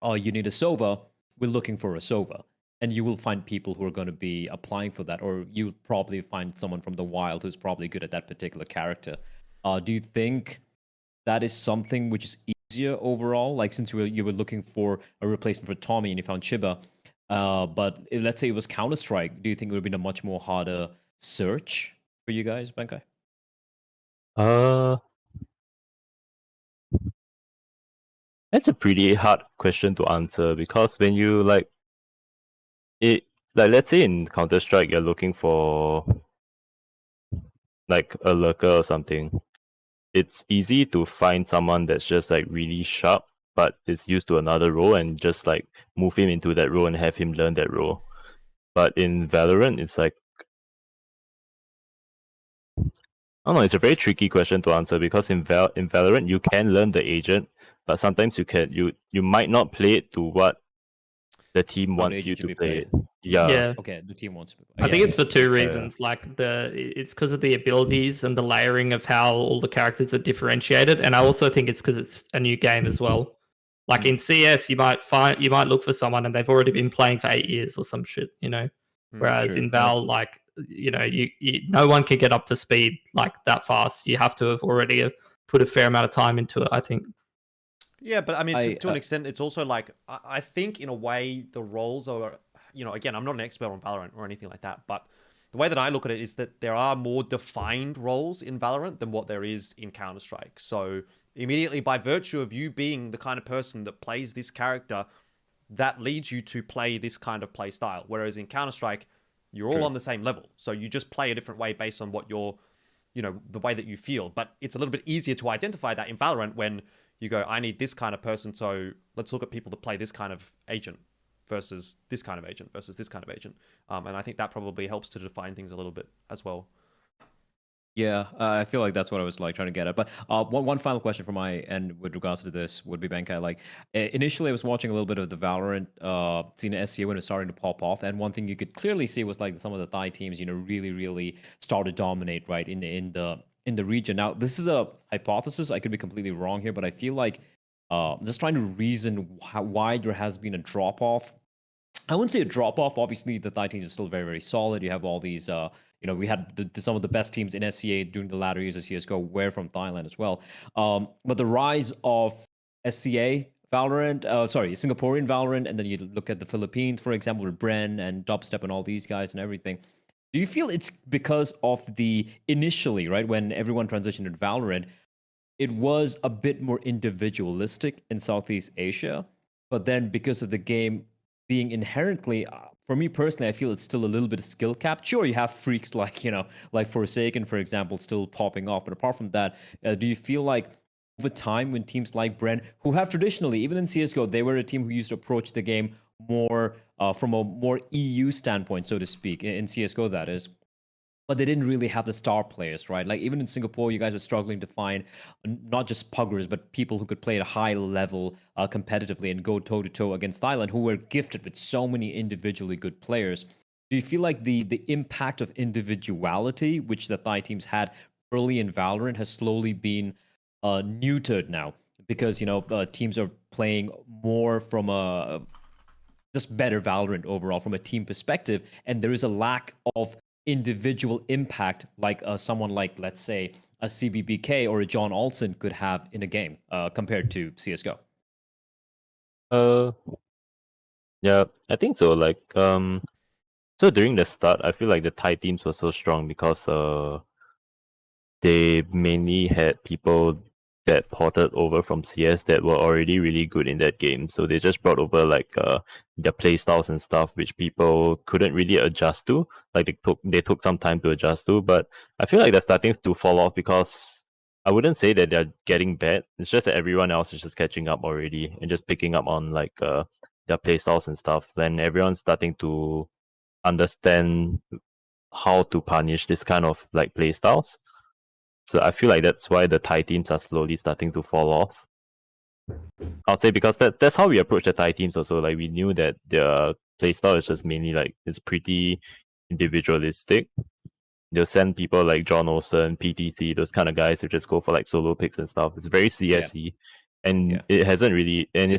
oh, you need a Sova. We're looking for a Sova. And you will find people who are going to be applying for that, or you'll probably find someone from the wild who's probably good at that particular character. Do you think that is something which is easier overall? Like, since you were looking for a replacement for Tommy and you found Shiba, but let's say it was Counter-Strike, do you think it would have been a much more harder search for you guys, Benkai? That's a pretty hard question to answer, because when you like let's say in Counter-Strike you're looking for like a lurker or something, it's easy to find someone that's just like really sharp but is used to another role, and just like move him into that role and have him learn that role. But in Valorant, it's like, I don't know, it's a very tricky question to answer, because in Valorant you can learn the agent, but sometimes you might not play it to what the team How the wants you agent should to be play played. it. Yeah. Okay, the team wants to. I think it's for two Yeah. reasons. Like it's because of the abilities and the layering of how all the characters are differentiated, and I also think it's because it's a new game as well. Like in CS, you might look for someone and they've already been playing for 8 years or some shit, you know. Whereas true. in Val, like you no one can get up to speed like that fast. You have to have already put a fair amount of time into it, I think. Yeah, but I mean, to an I extent, it's also like I think in a way the roles are, again, I'm not an expert on Valorant or anything like that, but the way that I look at it is that there are more defined roles in Valorant than what there is in Counter-Strike. So immediately, by virtue of you being the kind of person that plays this character, that leads you to play this kind of play style. Whereas in Counter-Strike, you're all True. on the same level, so you just play a different way based on what you're, the way that you feel. But it's a little bit easier to identify that in Valorant when you go, I need this kind of person, so let's look at people that play this kind of agent versus this kind of agent versus this kind of agent. And I think that probably helps to define things a little bit as well. Yeah, I feel like that's what I was like trying to get at. But one final question from my end with regards to this would be Benkai. Like initially, I was watching a little bit of the Valorant scene at SEA when it was starting to pop off, and one thing you could clearly see was like some of the Thai teams, really started to dominate right in the region. Now, this is a hypothesis. I could be completely wrong here, but I feel like just trying to reason why there has been a drop off. I wouldn't say a drop off. Obviously, the Thai teams are still very, very solid. You have all these, we had some of the best teams in SCA during the latter years of CS:GO were from Thailand as well. But the rise of SCA Valorant, Singaporean Valorant, and then you look at the Philippines, for example, with Bren and Dubstep and all these guys and everything. Do you feel it's because of the initially, right, when everyone transitioned to Valorant, it was a bit more individualistic in Southeast Asia, but then because of the game being inherently, for me personally, I feel it's still a little bit of skill cap. Sure, you have freaks like like Forsaken, for example, still popping up, but apart from that, do you feel like over time when teams like Bren, who have traditionally, even in CS:GO, they were a team who used to approach the game more from a more EU standpoint, so to speak, in CS:GO that is, but they didn't really have the star players, right? Like even in Singapore, you guys are struggling to find not just puggers, but people who could play at a high level competitively and go toe to toe against Thailand, who were gifted with so many individually good players. Do you feel like the impact of individuality, which the Thai teams had early in Valorant, has slowly been neutered now? Because teams are playing more from a just better Valorant overall from a team perspective, and there is a lack of individual impact like someone like, let's say, a CBBK or a John Olsen could have in a game compared to CS:GO. Yeah, I think so. Like, so during the start, I feel like the Thai teams were so strong because they mainly had people that ported over from CS that were already really good in that game. So they just brought over like their playstyles and stuff, which people couldn't really adjust to. Like they took some time to adjust to. But I feel like they're starting to fall off because I wouldn't say that they're getting bad. It's just that everyone else is just catching up already and just picking up on like their playstyles and stuff. Then everyone's starting to understand how to punish this kind of like playstyles. So I feel like that's why the Thai teams are slowly starting to fall off. I'd say because that's how we approach the Thai teams also. Like we knew that their playstyle is just mainly like it's pretty individualistic. They'll send people like John Olsen, PTT, those kind of guys who just go for like solo picks and stuff. It's very CSE. And it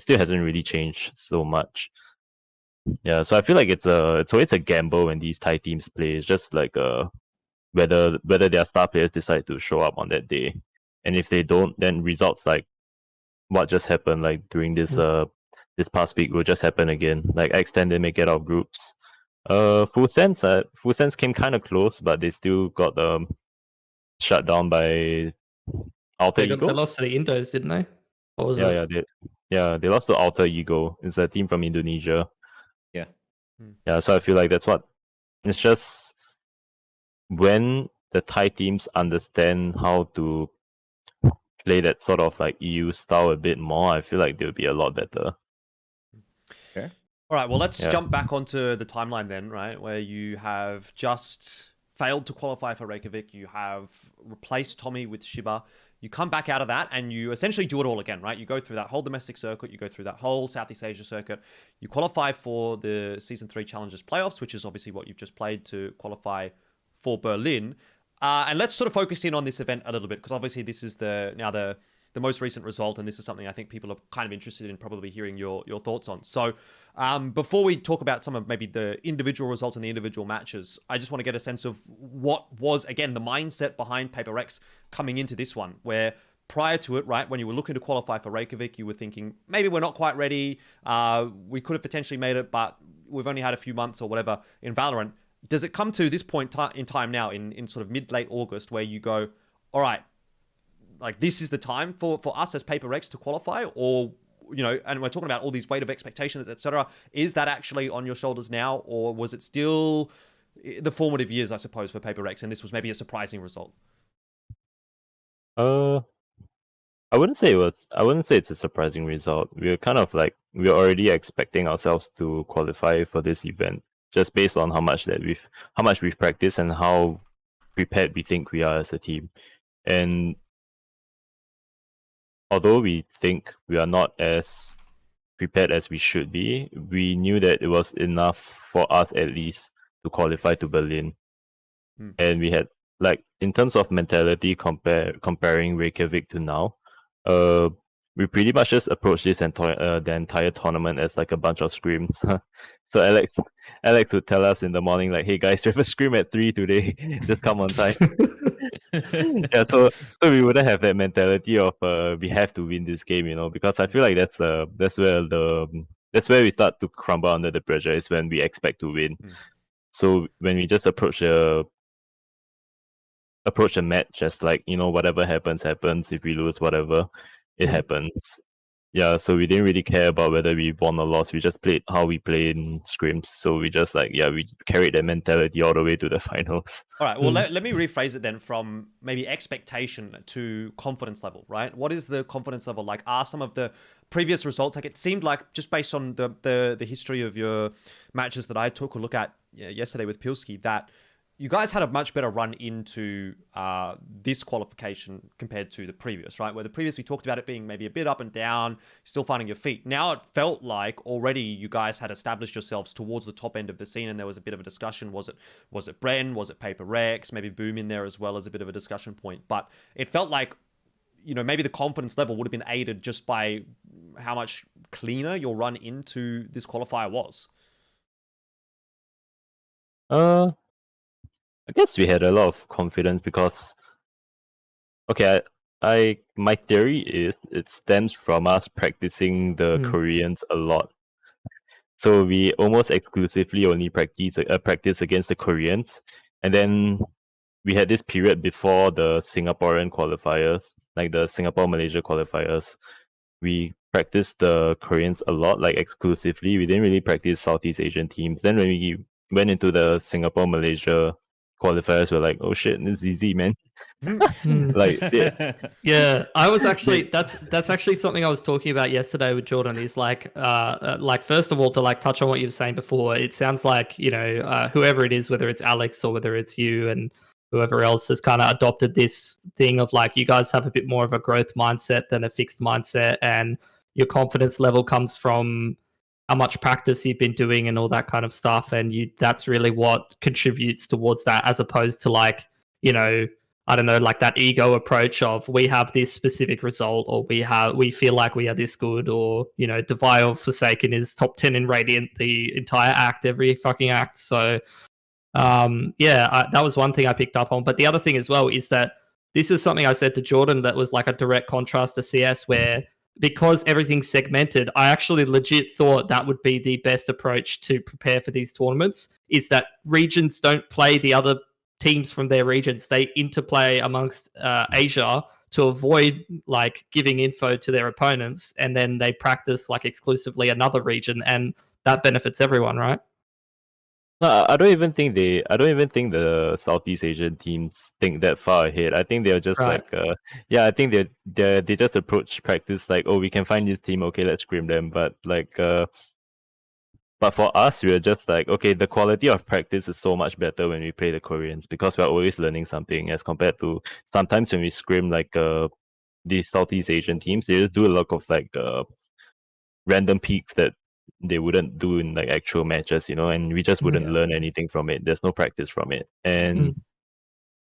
still hasn't really changed so much. Yeah, so I feel like it's always a gamble when these Thai teams play. It's just like whether their star players decide to show up on that day, and if they don't, then results like what just happened like during this this past week will just happen again. Like X10 they may get out of groups. Full Sense came kind of close, but they still got shut down by Alter They Ego. lost to the Indos, didn't they? Or was it? They lost to Alter Ego. It's a team from Indonesia. Yeah. So I feel like that's what it's just when the Thai teams understand how to play that sort of like EU style a bit more, I feel like they'll be a lot better. Okay. All right, well, let's jump back onto the timeline then, right? Where you have just failed to qualify for Reykjavik. You have replaced Tommy with Shiba. You come back out of that and you essentially do it all again, right? You go through that whole domestic circuit. You go through that whole Southeast Asia circuit. You qualify for the Season 3 Challengers playoffs, which is obviously what you've just played to qualify for Berlin. And let's sort of focus in on this event a little bit, because obviously this is the most recent result, and this is something I think people are kind of interested in probably hearing your thoughts on. So before we talk about some of maybe the individual results and the individual matches, I just want to get a sense of what was, again, the mindset behind PPRX coming into this one, where prior to it, right, when you were looking to qualify for Reykjavik, you were thinking, maybe we're not quite ready. We could have potentially made it, but we've only had a few months or whatever in Valorant. Does it come to this point in time now, in sort of mid-late August, where you go, all right, like this is the time for us as PPRX to qualify? Or, you know, and we're talking about all these weight of expectations, etc. Is that actually on your shoulders now, or was it still the formative years, I suppose, for PPRX, and this was maybe a surprising result? I wouldn't say it's a surprising result. We're kind of like, we're already expecting ourselves to qualify for this event, just based on how much we've practiced and how prepared we think we are as a team. And although we think we are not as prepared as we should be, we knew that it was enough for us at least to qualify to Berlin. And we had, like, in terms of mentality, comparing Reykjavik to now, we pretty much just approached this the entire tournament as like a bunch of scrims. So Alex would tell us in the morning, like, "Hey guys, we have a scrim at 3 today. Just come on time." Yeah, so we wouldn't have that mentality of we have to win this game, you know, because I feel like that's where we start to crumble under the pressure, is when we expect to win. So when we just approach a match as like, you know, whatever happens. If we lose, whatever, it happens. Yeah, so we didn't really care about whether we won or lost. We just played how we play in scrims. So we just we carried that mentality all the way to the finals. All right, well, let me rephrase it then from maybe expectation to confidence level, right? What is the confidence level like? Are some of the previous results, like it seemed like, just based on the history of your matches that I took a look at yesterday with Pilski, that you guys had a much better run into this qualification compared to the previous, right? Where the previous, we talked about it being maybe a bit up and down, still finding your feet. Now it felt like already you guys had established yourselves towards the top end of the scene, and there was a bit of a discussion. Was it Bren? Was it PPRX? Maybe Boom in there as well as a bit of a discussion point. But it felt like, you know, maybe the confidence level would have been aided just by how much cleaner your run into this qualifier was. I guess we had a lot of confidence because, okay, my theory is it stems from us practicing the Koreans a lot. So we almost exclusively only practice against the Koreans, and then we had this period before the Singaporean qualifiers, like the Singapore-Malaysia qualifiers. We practiced the Koreans a lot, like exclusively. We didn't really practice Southeast Asian teams. Then when we went into the Singapore-Malaysia qualifiers, we're like, oh shit, this is easy, man. Like, yeah, I was actually that's actually something I was talking about yesterday with Jordan. Is like first of all, to like touch on what you were saying before, it sounds like, you know, whoever it is, whether it's Alex or whether it's you and whoever else, has kind of adopted this thing of like, you guys have a bit more of a growth mindset than a fixed mindset, and your confidence level comes from how much practice you've been doing and all that kind of stuff, and that's really what contributes towards that, as opposed to like, you know, I don't know, like that ego approach of we have this specific result, or we feel like we are this good, or, you know, Devile Forsaken is top 10 in Radiant the entire act, every fucking act. So that was one thing I picked up on. But the other thing as well is that this is something I said to Jordan that was like a direct contrast to CS, where because everything's segmented, I actually legit thought that would be the best approach to prepare for these tournaments, is that regions don't play the other teams from their regions. They interplay amongst Asia to avoid like giving info to their opponents, and then they practice like exclusively another region, and that benefits everyone, right? No, I don't even think the Southeast Asian teams think that far ahead. I think they're just Right. like, I think they just approach practice like, oh, we can find this team, okay, let's scrim them. But like, But for us, we were just like, okay, the quality of practice is so much better when we play the Koreans because we're always learning something as compared to sometimes when we scrim like these Southeast Asian teams, they just do a lot of like random peaks that they wouldn't do in like actual matches, and we just wouldn't learn anything from it. There's no practice from it. And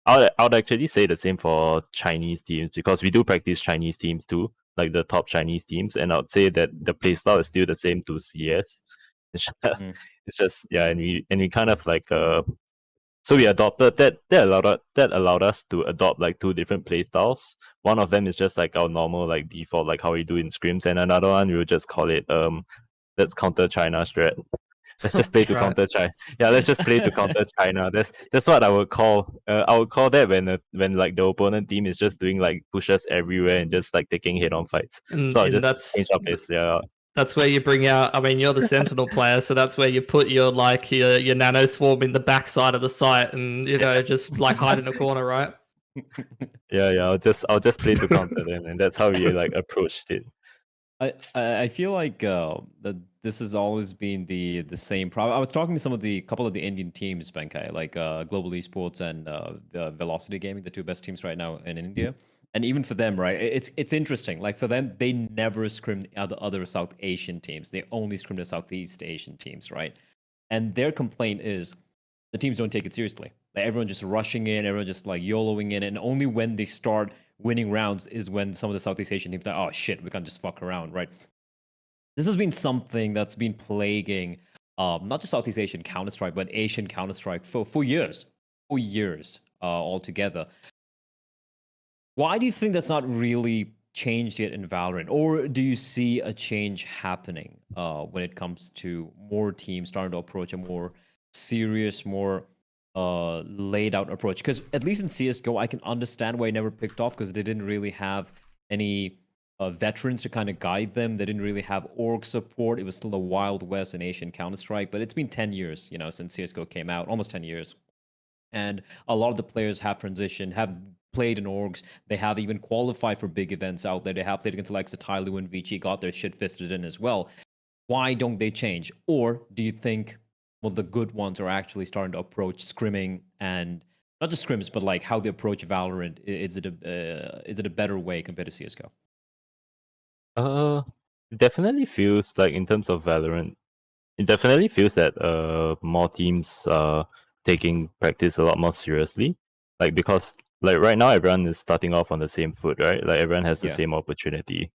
I would actually say the same for Chinese teams because we do practice Chinese teams too, like the top Chinese teams, and I would say that the playstyle is still the same to CS. It's just, it's just yeah, and we kind of like so we adopted that allowed us to adopt like two different playstyles. One of them is just like our normal like default like how we do in scrims, and another one we will just call it let's counter China strat. Let's just play to Right. counter China. Yeah, let's just play to counter China. That's what I would call. I would call that when like the opponent team is just doing like pushes everywhere and just like taking head-on fights. And, So I and just change up this. Yeah, that's where you bring out. I mean, you're the Sentinel player, so that's where you put your your nano swarm in the backside of the site, and just like hide in a corner, right? yeah. I'll just play to counter them, and that's how we like approached it. I feel like that this has always been the same problem. I was talking to couple of the Indian teams, Benkai, like Global Esports and Velocity Gaming, the two best teams right now in India. And even for them, right, it's interesting. Like for them, they never scrim the other South Asian teams. They only scrim the Southeast Asian teams, right? And their complaint is the teams don't take it seriously. Like everyone just rushing in, everyone just like YOLOing in, and only when they start winning rounds is when some of the Southeast Asian teams are like, oh shit, we can't just fuck around, right? This has been something that's been plaguing not just Southeast Asian Counter-Strike, but Asian Counter-Strike for years. Altogether. Why do you think that's not really changed yet in Valorant? Or do you see a change happening when it comes to more teams starting to approach a more serious, more laid out approach? Because at least in CSGO, I can understand why I never picked off because they didn't really have any veterans to kind of guide them. They didn't really have org support. It was still the Wild West in Asian Counter-Strike, but it's been 10 years, since CSGO came out, almost 10 years. And a lot of the players have transitioned, have played in orgs. They have even qualified for big events out there. They have played against the likes of Tyloo and Vici, got their shit fisted in as well. Why don't they change? Or do you think the good ones are actually starting to approach scrimming and not just scrims, but like how they approach Valorant? Is it a better way compared to CS:GO? Definitely feels like in terms of Valorant, it definitely feels that more teams are taking practice a lot more seriously. Like because like right now everyone is starting off on the same foot, right? Like everyone has the same opportunity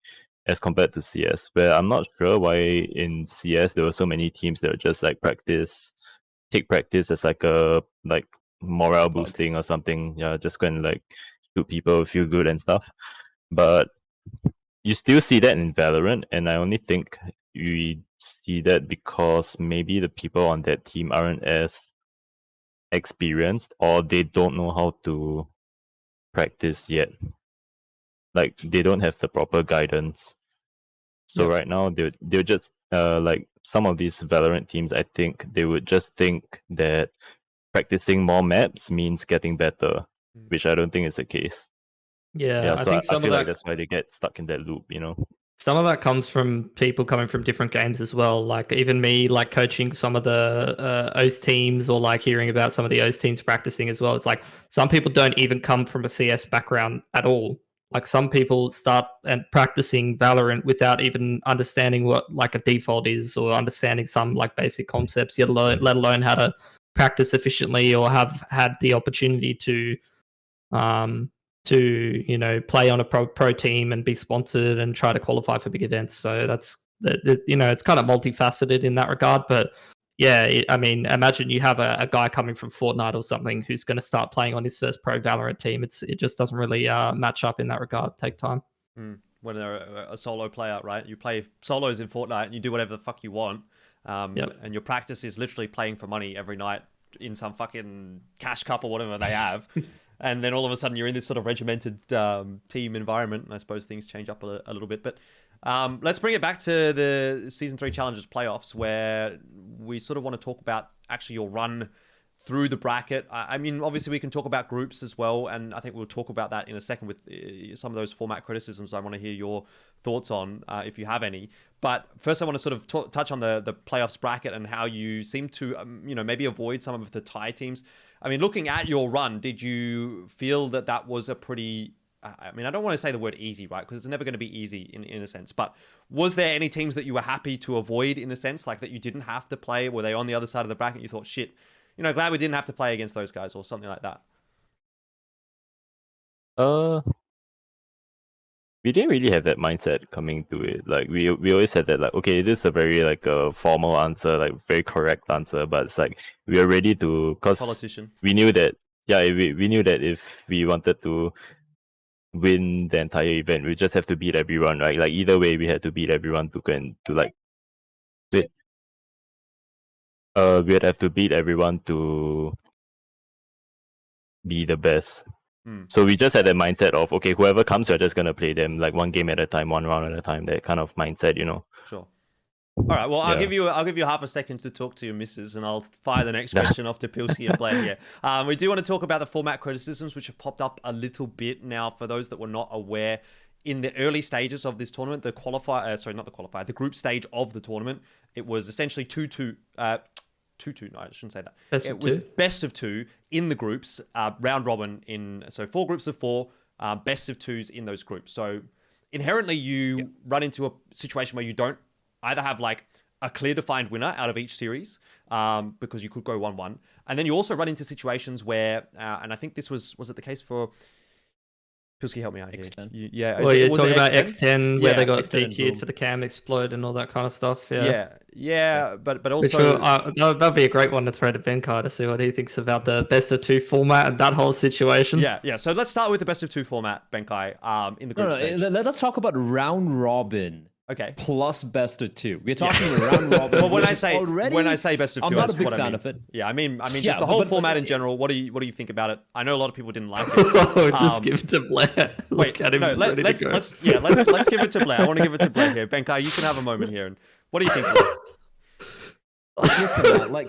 as compared to CS. Where I'm not sure why in CS there were so many teams that were just like take practice as like a like morale boosting or something. Yeah, just go and like shoot people, feel good and stuff. But you still see that in Valorant, and I only think we see that because maybe the people on that team aren't as experienced or they don't know how to practice yet. Like they don't have the proper guidance. So right now they're just like some of these Valorant teams, I think they would just think that practicing more maps means getting better, which I don't think is the case. Yeah, So I think I some feel of like that that's why they get stuck in that loop, some of that comes from people coming from different games as well. Like even me, like coaching some of the OS teams or like hearing about some of the OS teams practicing as well. It's like some people don't even come from a CS background at all. Like some people start and practicing Valorant without even understanding what like a default is or understanding some like basic concepts, let alone how to practice efficiently or have had the opportunity um, to play on a pro team and be sponsored and try to qualify for big events. So it's kind of multifaceted in that regard. But yeah, I mean, imagine you have a guy coming from Fortnite or something who's going to start playing on his first pro Valorant team. It just doesn't really match up in that regard. Take time. When they're a solo player, right? You play solos in Fortnite and you do whatever the fuck you want. And your practice is literally playing for money every night in some fucking cash cup or whatever they have. And then all of a sudden you're in this sort of regimented team environment. And I suppose things change up a little bit. But let's bring it back to the Season 3 Challenges playoffs, where we sort of want to talk about actually your run through the bracket. I mean, obviously we can talk about groups as well, and I think we'll talk about that in a second with some of those format criticisms. I want to hear your thoughts on, if you have any. But first I want to sort of touch on the playoffs bracket and how you seem to, maybe avoid some of the tie teams. I mean, looking at your run, did you feel that was a pretty... I mean, I don't want to say the word easy, right? Because it's never going to be easy in a sense. But was there any teams that you were happy to avoid in a sense, like that you didn't have to play? Were they on the other side of the bracket? You thought, shit, glad we didn't have to play against those guys or something like that? We didn't really have that mindset coming to it. Like we always said that, like, okay, this is a very like a formal answer, like very correct answer, but it's like we are ready to, cause Politician. we knew that, we knew that if we wanted to win the entire event, we just have to beat everyone, right? Like either way, we had to beat everyone to like we'd have to beat everyone to be the best. So we just had that mindset of, okay, whoever comes, we're just gonna play them like one game at a time, one round at a time. That kind of mindset, Sure. All right. Well, I'll give you half a second to talk to your missus, and I'll fire the next question off to Pili and Bleh here. We do want to talk about the format criticisms, which have popped up a little bit now. For those that were not aware, in the early stages of this tournament, the group stage of the tournament, it was essentially 2-2. 2-2. No, I shouldn't say that. It was best of two in the groups, round robin so 4 groups of 4, best of 2s in those groups. So inherently, you run into a situation where you don't either have like a clear defined winner out of each series, because you could go 1-1, and then you also run into situations where, and I think this was it the case for... Pilsky, help me out here. X10. Yeah. Well, you're talking about X10, where they got X10 DQ'd for the cam explode and all that kind of stuff. Yeah. But For also... sure, that'd be a great one to throw to Benkai to see what he thinks about the best of 2 format and that whole situation. Yeah. So let's start with the best of 2 format, Benkai, in the group stage. Let's talk about round robin. Okay. Plus best of 2. We're talking round robin. Well, when I say best of 2, I'm not a big what fan I mean. of it. Yeah, I mean, just the whole format in general. What do you think about it? I know a lot of people didn't like it. Just give it to Bleh. Wait, at him, no, let's give it to Bleh. I want to give it to Bleh here. Benkai, you can have a moment here. And what do you think? Listen, man,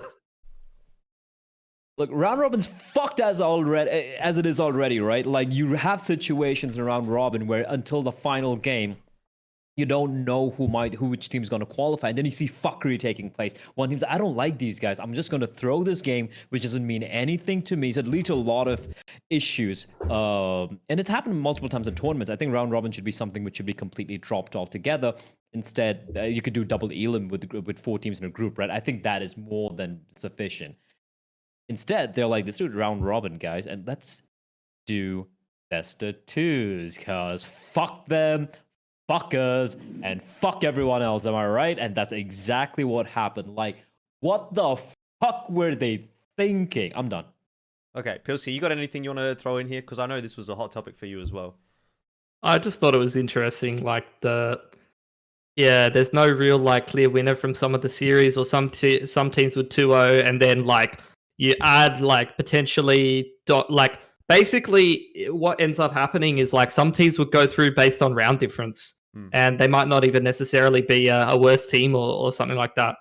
look, round robin's fucked as it is already, right? Like, you have situations in round robin where until the final game, you don't know which team's going to qualify, and then you see fuckery taking place. One team's, I don't like these guys, I'm just going to throw this game, which doesn't mean anything to me. So it leads to a lot of issues, and it's happened multiple times in tournaments. I think round robin should be something which should be completely dropped altogether. Instead, you could do double elim with 4 teams in a group, right? I think that is more than sufficient. Instead, they're like, let's do round robin, guys, and let's do best of 2s, because fuck them, fuckers, and fuck everyone else, am I right? And that's exactly what happened. Like, what the fuck were they thinking? I'm done. Okay, Pilsy, you got anything you want to throw in here? Because I know this was a hot topic for you as well. I just thought it was interesting, like there's no real like clear winner from some of the series, or some teams with 2-0, and then like you add like potentially basically what ends up happening is like some teams would go through based on round difference, and they might not even necessarily be a worse team or something like that.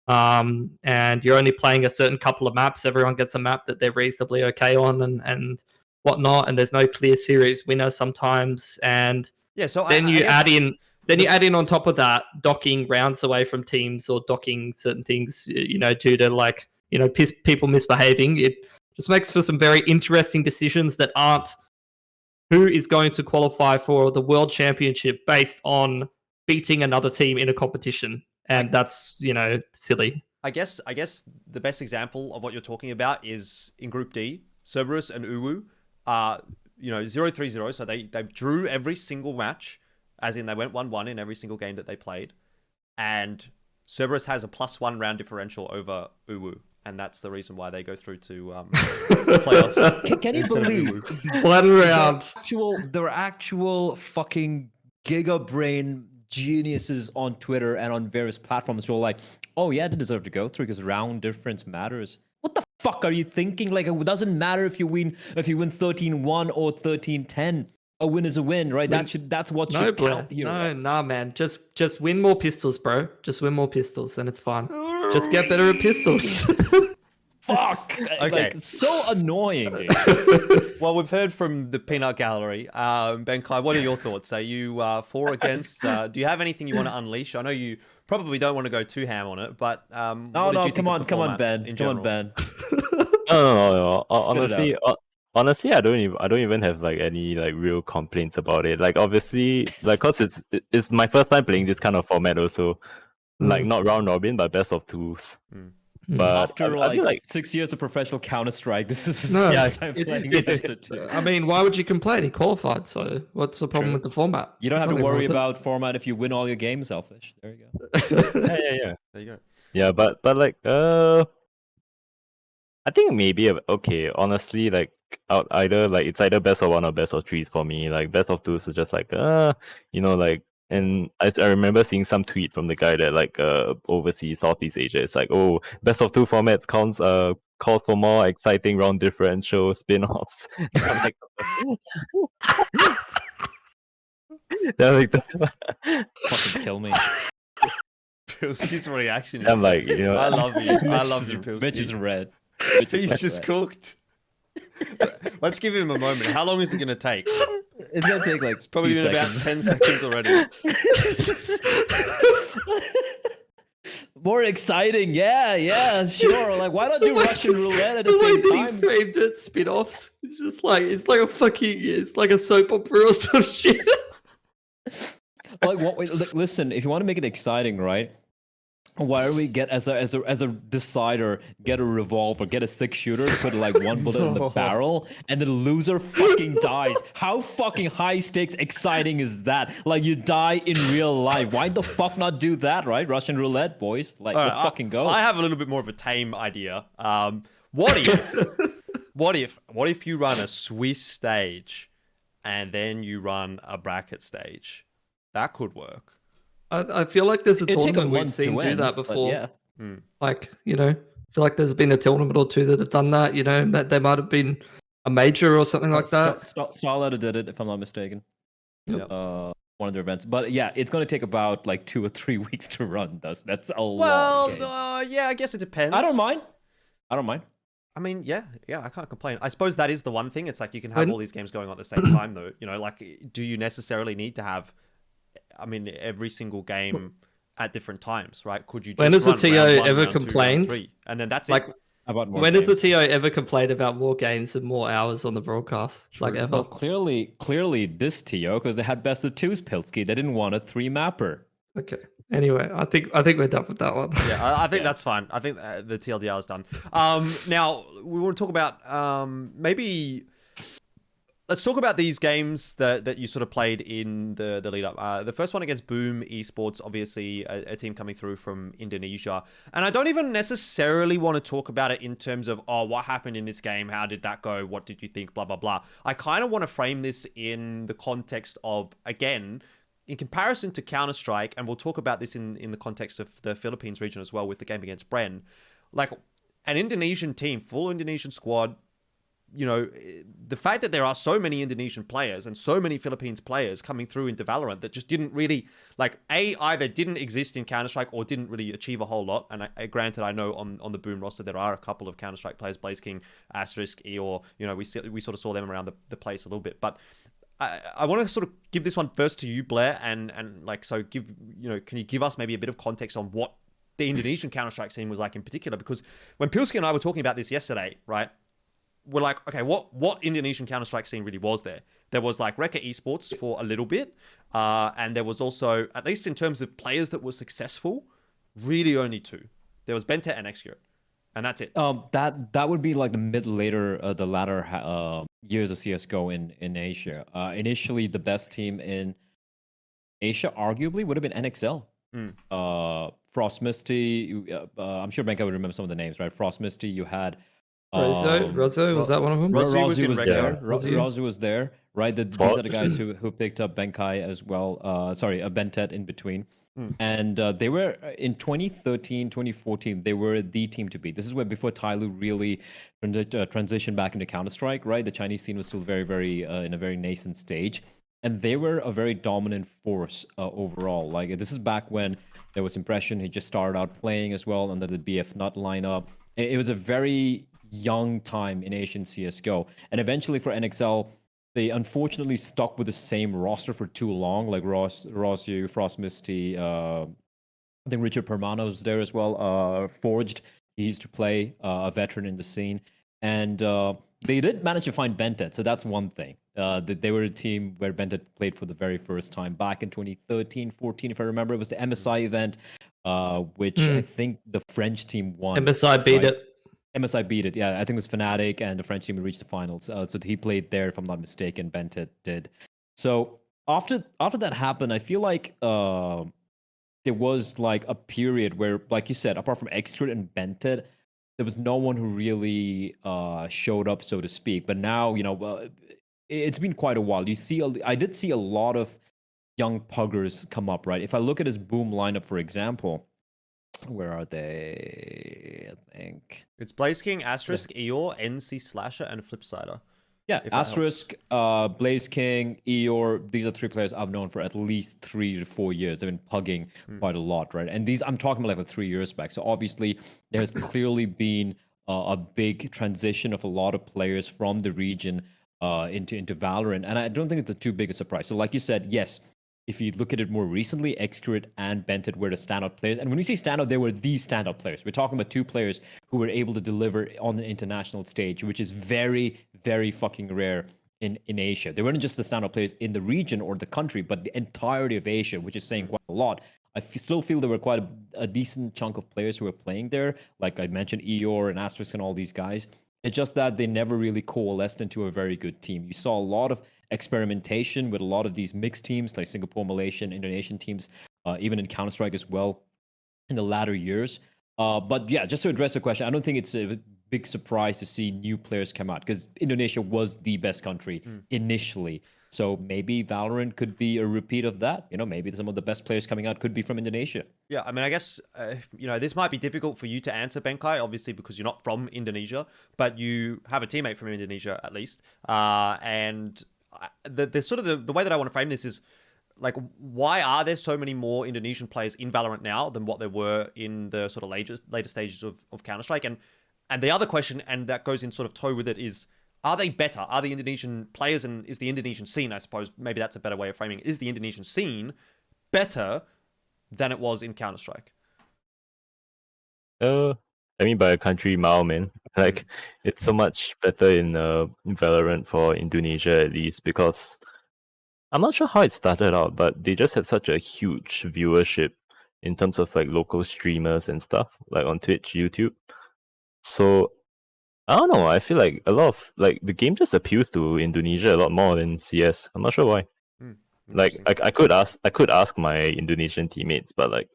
And you're only playing a certain couple of maps. Everyone gets a map that they're reasonably okay on and whatnot, and there's no clear series winner sometimes. And so then you add in on top of that docking rounds away from teams, or docking certain things, due to like people misbehaving. It just makes for some very interesting decisions that aren't who is going to qualify for the World Championship based on beating another team in a competition. And that's, silly. I guess the best example of what you're talking about is in Group D, Cerberus and Uwu are, 0-3-0. So they drew every single match, as in they went 1-1 in every single game that they played. And Cerberus has a +1 round differential over Uwu. And that's the reason why they go through to playoffs. Can you believe 1 round? There are actual fucking giga-brain geniuses on Twitter and on various platforms who are like, oh yeah, they deserve to go through because round difference matters. What the fuck are you thinking? Like, it doesn't matter if you win 13-1 or 13-10. A win is a win, right? That's what should count here. No, man. Just win more pistols, bro. Just win more pistols, and it's fine. Just get better at pistols. Fuck! Okay. Like, it's so annoying, dude. Well, we've heard from the peanut gallery. Benkai, what are your thoughts? Are you for, against? Do you have anything you want to unleash? I know you probably don't want to go too ham on it, but what did you think of the come on, format Ben. in Come on, general? Ben. No. Spit it Honestly, honestly, I don't even have like any like real complaints about it. Like obviously, like cause it's my first time playing this kind of format also. Like not round robin, but best of twos. But After I feel like 6 years of professional Counter-Strike, this is his No, first time it's, playing it's, Dota 2. I mean, why would you complain? He qualified, so what's the problem True. with the format? You don't There's have to nothing wrong worry with it. about format if you win all your games, Selfish. There you go. yeah. There you go. Yeah, but like I think maybe okay. Honestly, like either like it's either best of one or best of threes for me. Like best of twos is just like like. And I remember seeing some tweet from the guy that like overseas Southeast Asia. It's like, oh, best of two formats calls for more exciting round differential spin-offs. I'm like, they're like Fucking kill me. Pilsky's reaction. I'm like, you know, I love you. I Mitch love is- you, Pilsky. Mitch is red. He's just cooked. Let's give him a moment. How long is it going to take? It's gonna take like Probably been about 10 seconds already. More exciting, yeah, sure. Like, why not do Russian roulette at the way same that time? he framed it, spin-offs. It's just like it's like a soap opera or some shit. Like, what? Wait, listen, if you want to make it exciting, right? Why don't we get as a decider, get a revolver, get a 6-shooter, put like one bullet in the barrel, and the loser fucking dies. How fucking high stakes exciting is that? Like, you die in real life. Why the fuck not do that, right? Russian roulette, boys. Like, All let's right, fucking go. I have a little bit more of a tame idea. What if you run a Swiss stage and then you run a bracket stage? That could work. I feel like there's a It'd take a tournament we've month to seen do end, that but before. yeah. Like, I feel like there's been a tournament or two that have done that, that they might have been a major or something like that. Starlighter did it, if I'm not mistaken. Yep. One of their events. But yeah, it's going to take about like 2 or 3 weeks to run. That's a lot. Well, yeah, I guess it depends. I don't mind. I mean, yeah, I can't complain. I suppose that is the one thing. It's like you can have all these games going on at the same time, though. Like, do you necessarily need to have, every single game at different times, right? Could you just When has the run TO round one, ever round two, round complained? three, and then that's Like, it? About more when has the games. TO ever complained about more games and more hours on the broadcast? Like, ever? Well, clearly this TO, because they had best of twos, Pilsky. They didn't want a 3-mapper. Okay. Anyway, I think we're done with that one. Yeah, I think that's fine. I think the TLDR is done. Now we want to talk about maybe. Let's talk about these games that you sort of played in the lead up. The first one against Boom Esports, obviously a team coming through from Indonesia. And I don't even necessarily want to talk about it in terms of, what happened in this game? How did that go? What did you think? Blah, blah, blah. I kind of want to frame this in the context of, again, in comparison to Counter-Strike, and we'll talk about this in the context of the Philippines region as well with the game against Bren. Like, an Indonesian team, full Indonesian squad, the fact that there are so many Indonesian players and so many Philippines players coming through into Valorant that just didn't really, either didn't exist in Counter-Strike or didn't really achieve a whole lot. And granted, I know on the Boom roster there are a couple of Counter-Strike players, Blaze King, Asterisk, Eeyore, we sort of saw them around the place a little bit. But I want to sort of give this one first to you, Bleh, and can you give us maybe a bit of context on what the Indonesian Counter-Strike scene was like in particular? Because when Pilsky and I were talking about this yesterday, right, we're like, okay, what Indonesian Counter-Strike scene really was there? There was like Rekka Esports for a little bit, and there was also, at least in terms of players that were successful, really only 2. There was Bentet and Execute, and that's it. That would be like the latter years of CS:GO in Asia. Initially, the best team in Asia arguably would have been NXL. Frost Misty. I'm sure Benka would remember some of the names, right? Frost Misty. You had. Rozo, was that one of them? Rozu was in there. Rozu. Rozu was there, right? These are the guys who picked up Benkai as well. Sorry, Bentet in between. And they were in 2013, 2014, they were the team to beat. This is where before Tyloo really transitioned back into Counter-Strike, right? The Chinese scene was still very, very in a very nascent stage. And they were a very dominant force overall. Like, this is back when there was Impression. He just started out playing as well under the BF Nut lineup. It was a very young time in Asian CS:GO, and eventually for NXL, they unfortunately stuck with the same roster for too long. Like Ross Yu, Frost Misty, I think Richard Permano was there as well. Forged, he used to play, a veteran in the scene, and they did manage to find Bentet, so that's one thing. They were a team where Bentet played for the very first time back in 2013, 14, if I remember. It was the MSI event, which I think the French team won. MSI beat right? it. MSI beat it. Yeah, I think it was Fnatic and the French team who reached the finals. So he played there, if I'm not mistaken. Bentet did. So after that happened, I feel like there was like a period where, like you said, apart from Extrude and Bented, there was no one who really showed up, so to speak. But now, it's been quite a while. I did see a lot of young puggers come up, right? If I look at his boom lineup, for example, where are they? I think It's Blaze King, Asterisk, Eeyore, NC Slasher, and Flipsider. yeah, If that Asterisk, Blaze King, Eeyore. These are three players I've known for at least 3 to 4 years. They've been pugging quite a lot, right? And these I'm talking about like 3 years back. So obviously there's clearly been a big transition of a lot of players from the region into Valorant, and I don't think it's a too big a surprise. So like you said, yes. If you look at it more recently, Xcrit and Bentet were the standout players. And when we say standout, they were the standout players. We're talking about two players who were able to deliver on the international stage, which is very, very fucking rare in Asia. They weren't just the standout players in the region or the country, but the entirety of Asia, which is saying quite a lot. I still feel there were quite a decent chunk of players who were playing there. Like I mentioned, Eeyore and Asterisk and all these guys. It's just that they never really coalesced into a very good team. You saw a lot of experimentation with a lot of these mixed teams like Singapore, Malaysian, Indonesian teams, even in Counter-Strike as well in the latter years. But yeah, just to address the question, I don't think it's a big surprise to see new players come out because Indonesia was the best country initially. So maybe Valorant could be a repeat of that. Maybe some of the best players coming out could be from Indonesia. Yeah, I mean, I guess, this might be difficult for you to answer, Benkai, obviously, because you're not from Indonesia, but you have a teammate from Indonesia, at least. And the sort of the way that I want to frame this is, like, why are there so many more Indonesian players in Valorant now than what there were in the sort of later stages of Counter-Strike? And the other question, and that goes in sort of toe with it, is, are they better? Are the Indonesian players, and is the Indonesian scene, I suppose, maybe that's a better way of framing it, is the Indonesian scene better than it was in Counter-Strike? I mean, by a country mile, man. Like, it's so much better in Valorant for Indonesia, at least, because I'm not sure how it started out, but they just had such a huge viewership in terms of like local streamers and stuff, like on Twitch, YouTube. So I don't know. I feel like a lot of like the game just appeals to Indonesia a lot more than CS. I'm not sure why. Like I could ask my Indonesian teammates, but like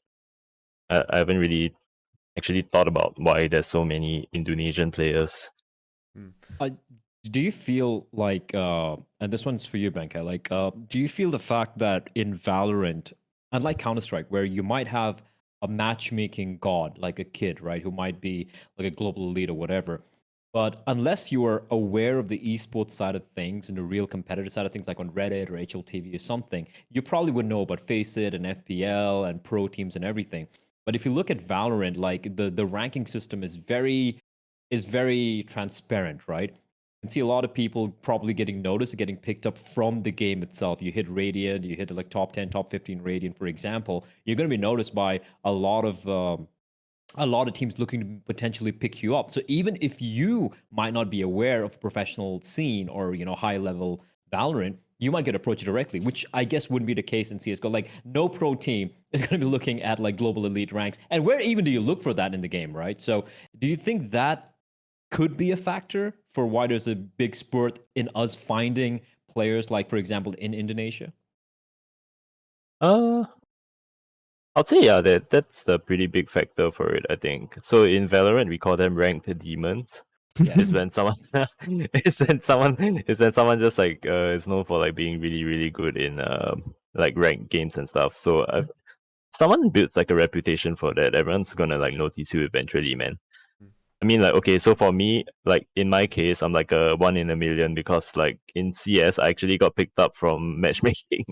I haven't really actually thought about why there's so many Indonesian players. Do you feel like, and this one's for you, Benkai, like, do you feel the fact that in Valorant, unlike Counter-Strike, where you might have a matchmaking god, like a kid, right, who might be like a global elite or whatever, but unless you are aware of the esports side of things and the real competitive side of things, like on Reddit or HLTV or something, you probably would know about Faceit and FPL and pro teams and everything. But if you look at Valorant, like the ranking system is very transparent, right? You can see a lot of people probably getting noticed, getting picked up from the game itself. You hit Radiant, you hit like top 10, top 15 Radiant, for example. You're going to be noticed by a lot of teams looking to potentially pick you up. So even if you might not be aware of professional scene or high level Valorant, you might get approached directly, which I guess wouldn't be the case in CS:GO. Like no pro team is going to be looking at like global elite ranks. And where even do you look for that in the game, right? So do you think that could be a factor for why there's a big spurt in us finding players, like for example in Indonesia? I'd say yeah, that's a pretty big factor for it, I think. So in Valorant we call them ranked demons. Yeah. It's when someone it's when someone just like is known for like being really, really good in like ranked games and stuff. So someone builds like a reputation for that, everyone's gonna like notice you eventually, man. I mean, like, okay, so for me, like in my case, I'm like a 1 in a million because like in CS I actually got picked up from matchmaking.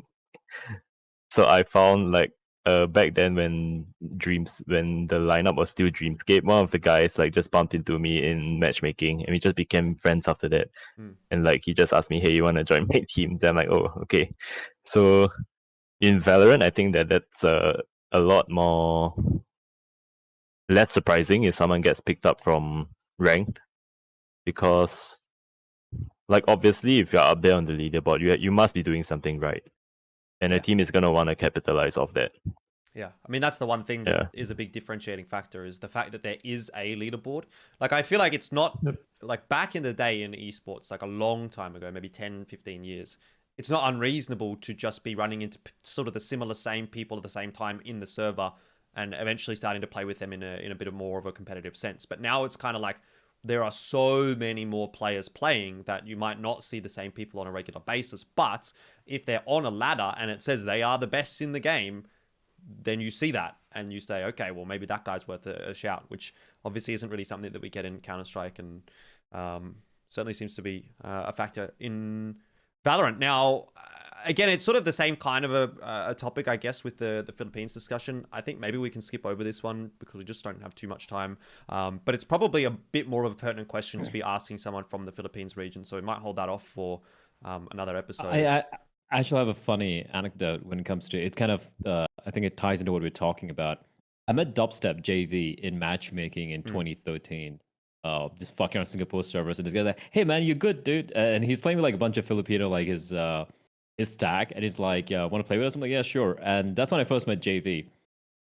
So I found like back then when the lineup was still Dreamscape, one of the guys like just bumped into me in matchmaking, and we just became friends after that. And like he just asked me, "Hey, you want to join my team?" Then I'm like, "Oh, okay." So in Valorant, I think that's a lot more less surprising if someone gets picked up from ranked, because like obviously if you're up there on the leaderboard, you must be doing something right, and a team is gonna want to capitalize off that. Yeah, I mean that's the one thing that is a big differentiating factor, is the fact that there is a leaderboard. Like I feel like it's not like back in the day in esports, like a long time ago, maybe 10, 15 years, it's not unreasonable to just be running into sort of the same people at the same time in the server and eventually starting to play with them in a bit of more of a competitive sense. But now it's kind of like there are so many more players playing that you might not see the same people on a regular basis. But if they're on a ladder and it says they are the best in the game, then you see that and you say, okay, well, maybe that guy's worth a shout, which obviously isn't really something that we get in Counter-Strike, and certainly seems to be a factor in Valorant. Now, again, it's sort of the same kind of a topic, I guess, with the Philippines discussion. I think maybe we can skip over this one because we just don't have too much time. But it's probably a bit more of a pertinent question to be asking someone from the Philippines region, so we might hold that off for another episode. I actually have a funny anecdote when it comes to it. Kind of, I think it ties into what we're talking about. I met Dubstep JV in matchmaking in 2013. Just fucking on Singapore servers, and this guy's like, "Hey man, you good, dude?" And he's playing with like a bunch of Filipino, like his stack, and he's like, "Want to play with us?" I'm like, "Yeah, sure." And that's when I first met JV.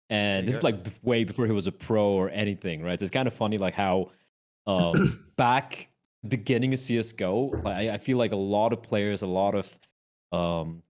And this is like way before he was a pro or anything, right? So it's kind of funny, like how back beginning of CS:GO, like I feel like a lot of players, a lot of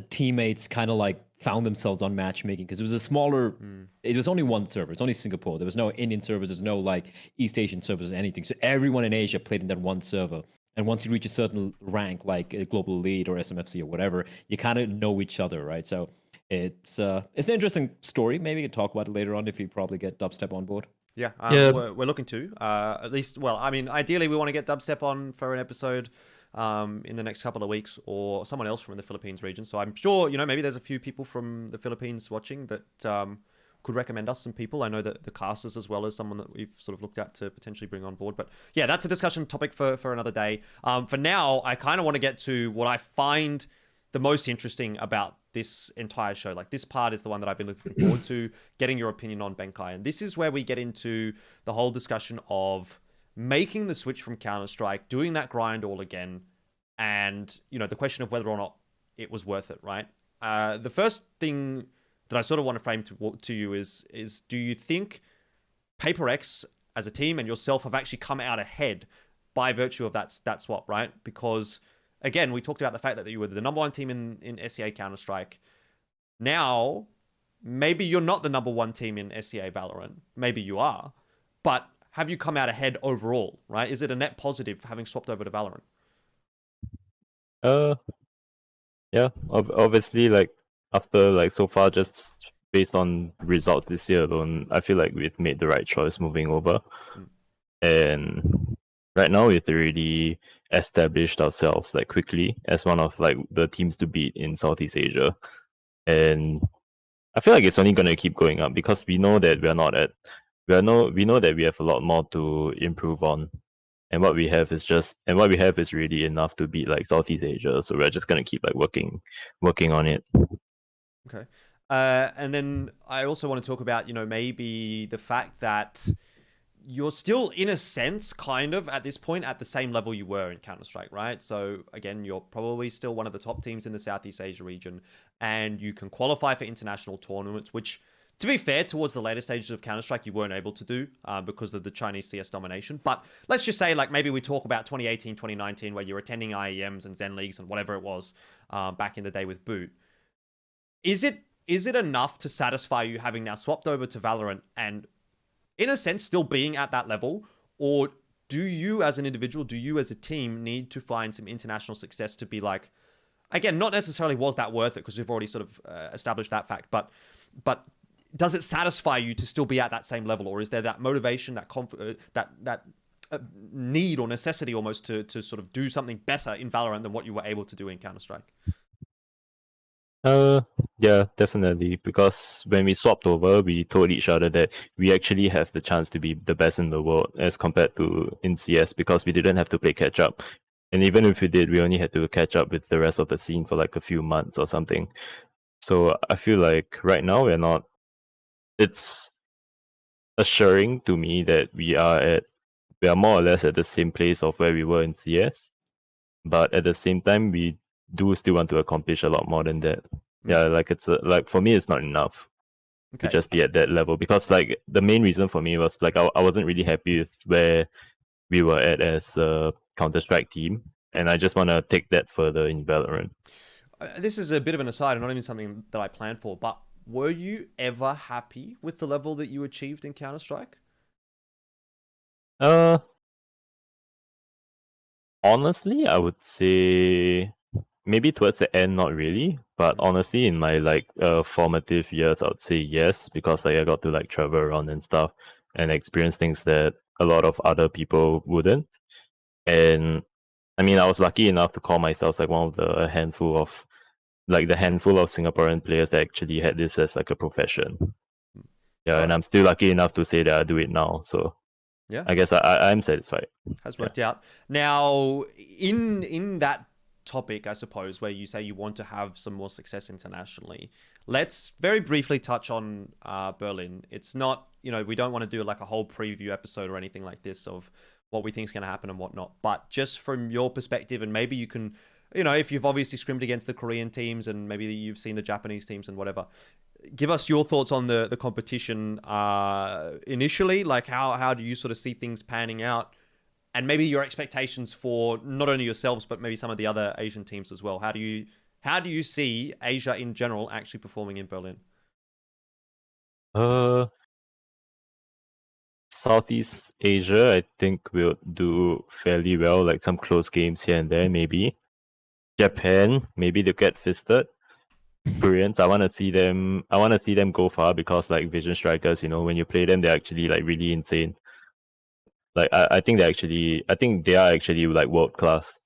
teammates kind of like found themselves on matchmaking because it was a smaller, it was only one server, it's only Singapore, there was no Indian servers, there's no like East Asian servers or anything, so everyone in Asia played in that one server. And once you reach a certain rank, like a global lead or SMFC or whatever, you kind of know each other, right? So it's an interesting story. Maybe we can talk about it later on if you probably get Dubstep on board. Yeah, we're looking to at least. Well, I mean, ideally we want to get Dubstep on for an episode in the next couple of weeks, or someone else from the Philippines region. So I'm sure, maybe there's a few people from the Philippines watching that could recommend us some people. I know that the casters as well as someone that we've sort of looked at to potentially bring on board. But yeah, that's a discussion topic for another day. For now, I kind of want to get to what I find the most interesting about this entire show. Like, this part is the one that I've been looking forward to, getting your opinion on Benkai. And this is where we get into the whole discussion of making the switch from Counter-Strike, doing that grind all again, and, the question of whether or not it was worth it, right? The first thing that I sort of want to frame to you is do you think PPRX as a team and yourself have actually come out ahead by virtue of that swap, right? Because, again, we talked about the fact that you were the number one team in SEA Counter-Strike. Now, maybe you're not the number one team in SEA Valorant. Maybe you are. But have you come out ahead overall, right? Is it a net positive having swapped over to Valorant? Yeah, obviously, like, after, like, so far, just based on results this year alone, I feel like we've made the right choice moving over. And right now, we've already established ourselves, like, quickly as one of, like, the teams to beat in Southeast Asia. And I feel like it's only going to keep going up because we know that we know that we have a lot more to improve on. And what we have is really enough to beat like Southeast Asia. So we're just gonna keep like working on it. Okay. And then I also want to talk about, maybe the fact that you're still, in a sense, kind of at this point at the same level you were in Counter-Strike, right? So again, you're probably still one of the top teams in the Southeast Asia region, and you can qualify for international tournaments, which, to be fair, towards the later stages of Counter-Strike, you weren't able to do because of the Chinese CS domination. But let's just say, like, maybe we talk about 2018, 2019, where you're attending IEMs and Zen Leagues and whatever it was back in the day with Boot. Is it enough to satisfy you having now swapped over to Valorant and, in a sense, still being at that level? Or do you as an individual, do you as a team need to find some international success to be like, again, not necessarily was that worth it because we've already sort of established that fact, but does it satisfy you to still be at that same level, or is there that motivation, that need or necessity almost to sort of do something better in Valorant than what you were able to do in Counter-Strike? Yeah, definitely. Because when we swapped over, we told each other that we actually have the chance to be the best in the world as compared to in CS because we didn't have to play catch up. And even if we did, we only had to catch up with the rest of the scene for like a few months or something. So I feel like right now we're not. It's assuring to me that we are more or less at the same place of where we were in CS, but at the same time we do still want to accomplish a lot more than that. Yeah, like like for me it's not enough to Okay. just be at that level because like the main reason for me was like I wasn't really happy with where we were at as a Counter-Strike team, and I just want to take that further in Valorant. This is a bit of an aside and not even something that I planned for, but were you ever happy with the level that you achieved in Counter-Strike? Uh, Honestly, I would say maybe towards the end, not really. But honestly, in my like formative years, I would say yes, because like I got to like travel around and stuff and experience things that a lot of other people wouldn't. And I mean, I was lucky enough to call myself like one of the handful of Singaporean players that actually had this as like a profession. Yeah, and I'm still lucky enough to say that I do it now. So Yeah, I guess I'm satisfied. has worked out. Now, in that topic, I suppose, where you say you want to have some more success internationally, let's very briefly touch on Berlin. It's not, we don't want to do like a whole preview episode or anything like this of what we think is going to happen and whatnot. But just from your perspective, and maybe you can, if you've obviously scrimmed against the Korean teams and maybe you've seen the Japanese teams and whatever, give us your thoughts on the competition initially. Like how do you sort of see things panning out? And maybe your expectations for not only yourselves, but maybe some of the other Asian teams as well. How do you see Asia in general actually performing in Berlin? Southeast Asia, I think will do fairly well, like some close games here and there, maybe. Japan, maybe they'll get fisted. Koreans, I want to see them. I want to see them go far because, like Vision Strikers, when you play them, they're actually like really insane. Like I think I think they are actually like world class.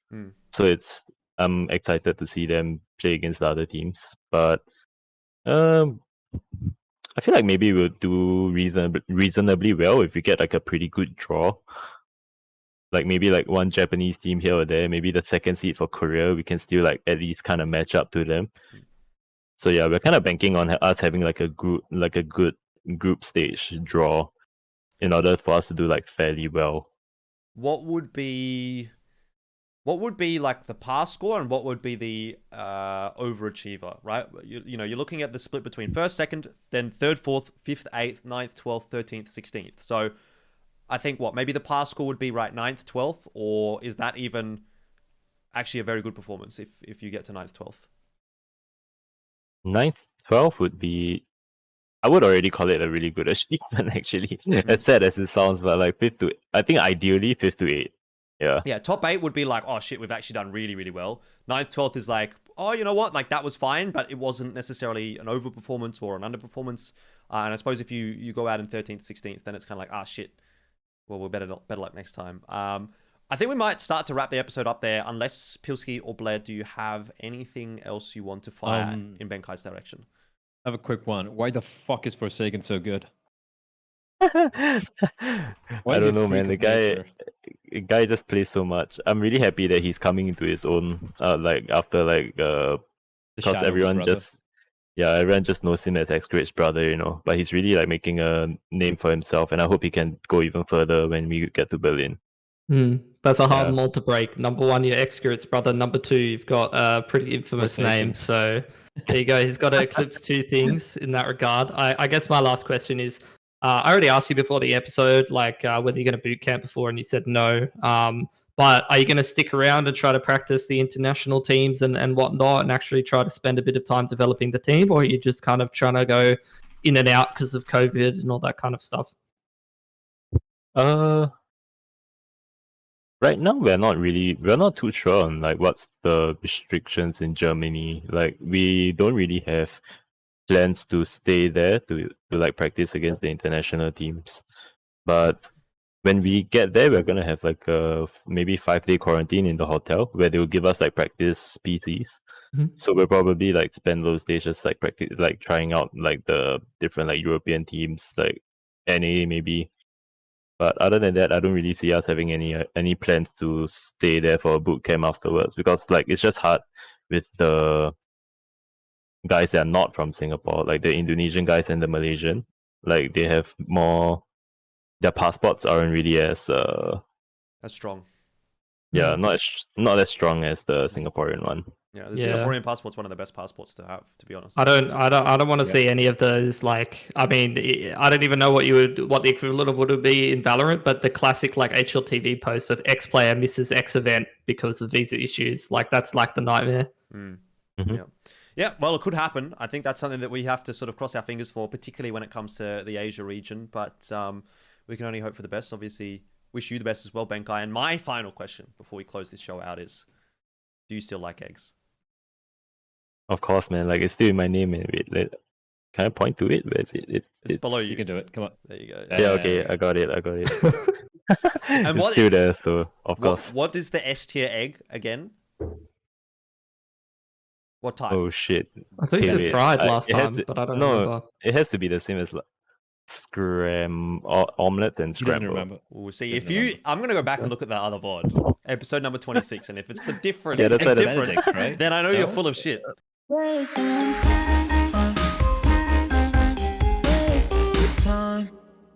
So I'm excited to see them play against the other teams. But um, I feel like maybe we'll do reasonably well if we get like a pretty good draw. Like maybe like one Japanese team here or there, maybe the second seed for Korea, we can still like at least kind of match up to them. So yeah, we're kind of banking on us having like a good group stage draw in order for us to do like fairly well. What would be like the pass score and what would be the overachiever, right? You're looking at the split between first, second, then third, fourth, fifth, eighth, ninth, 12th, 13th, 16th. So I think maybe the pass score would be right 9th, 12th, or is that even actually a very good performance if you get to 9th, 12th? 9th, 12th would be. I would already call it a really good achievement, actually. As sad as it sounds, but like I think ideally 5th to 8th. Yeah. Yeah, top 8 would be like, oh shit, we've actually done really, really well. 9th, 12th is like, oh, you know what? Like that was fine, but it wasn't necessarily an overperformance or an underperformance. And I suppose if you go out in 13th, 16th, then it's kind of like, shit. Well, we're better luck next time. I think we might start to wrap the episode up there, unless Pilsky or Bleh, do you have anything else you want to fire in Benkai's direction? I have a quick one. Why the fuck is Forsaken so good? I don't know, man. The guy just plays so much. I'm really happy that he's coming into his own. Like after because everyone just knows him as Xcrit's brother, But he's really like making a name for himself, and I hope he can go even further when we get to Berlin. That's a hard mold to break. Number 1, your Xcrit's brother. Number 2, you've got a pretty infamous name. So there you go. He's got to eclipse 2 things in that regard. I guess my last question is, I already asked you before the episode, like whether you're going to boot camp before, and you said no. But are you going to stick around and try to practice the international teams and whatnot, and actually try to spend a bit of time developing the team, or are you just kind of trying to go in and out because of COVID and all that kind of stuff? Right now we're not too sure on like what's the restrictions in Germany. Like we don't really have plans to stay there to like practice against the international teams. But when we get there, we're gonna have like a maybe 5-day quarantine in the hotel where they will give us like practice PCs. Mhm. So we'll probably like spend those days just like practice, like trying out like the different like European teams, like NA maybe. But other than that, I don't really see us having any plans to stay there for a boot camp afterwards, because like it's just hard with the guys that are not from Singapore, like the Indonesian guys and the Malaysian. Like they have more, their passports aren't really as That's strong. yeah, not as strong as the Singaporean one. Yeah, the Yeah. Singaporean passport's one of the best passports to have, to be honest. I don't want to see any of those. Like, I mean, I don't even know what the equivalent of would be in Valorant, but the classic like HLTV post of X player misses X event because of visa issues. Like, that's like the nightmare. Yeah. Yeah, well, it could happen. I think that's something that we have to sort of cross our fingers for, particularly when it comes to the Asia region. But we can only hope for the best. Obviously, wish you the best as well, Benkai. And my final question before we close this show out is, do you still like eggs? Of course, man. Like it's still in my name. And wait, can I point to it? Where is it? It's below you. You can do it. Come on. There you go. Yeah, okay, I got it. And It's still there, so of course. What is the S tier egg again? What type? Oh shit! I think you Okay, said wait, fried I- last it has time, to- but I don't no, remember. It has to be the same as like scram or omelette and He doesn't scramble. remember. We'll see. Doesn't If you, I'm gonna go back and look at that other VOD, episode number 26, and if it's the different, Yeah, that's it's what it- different, Benedict, right? then I know you're No? full of shit. Sometimes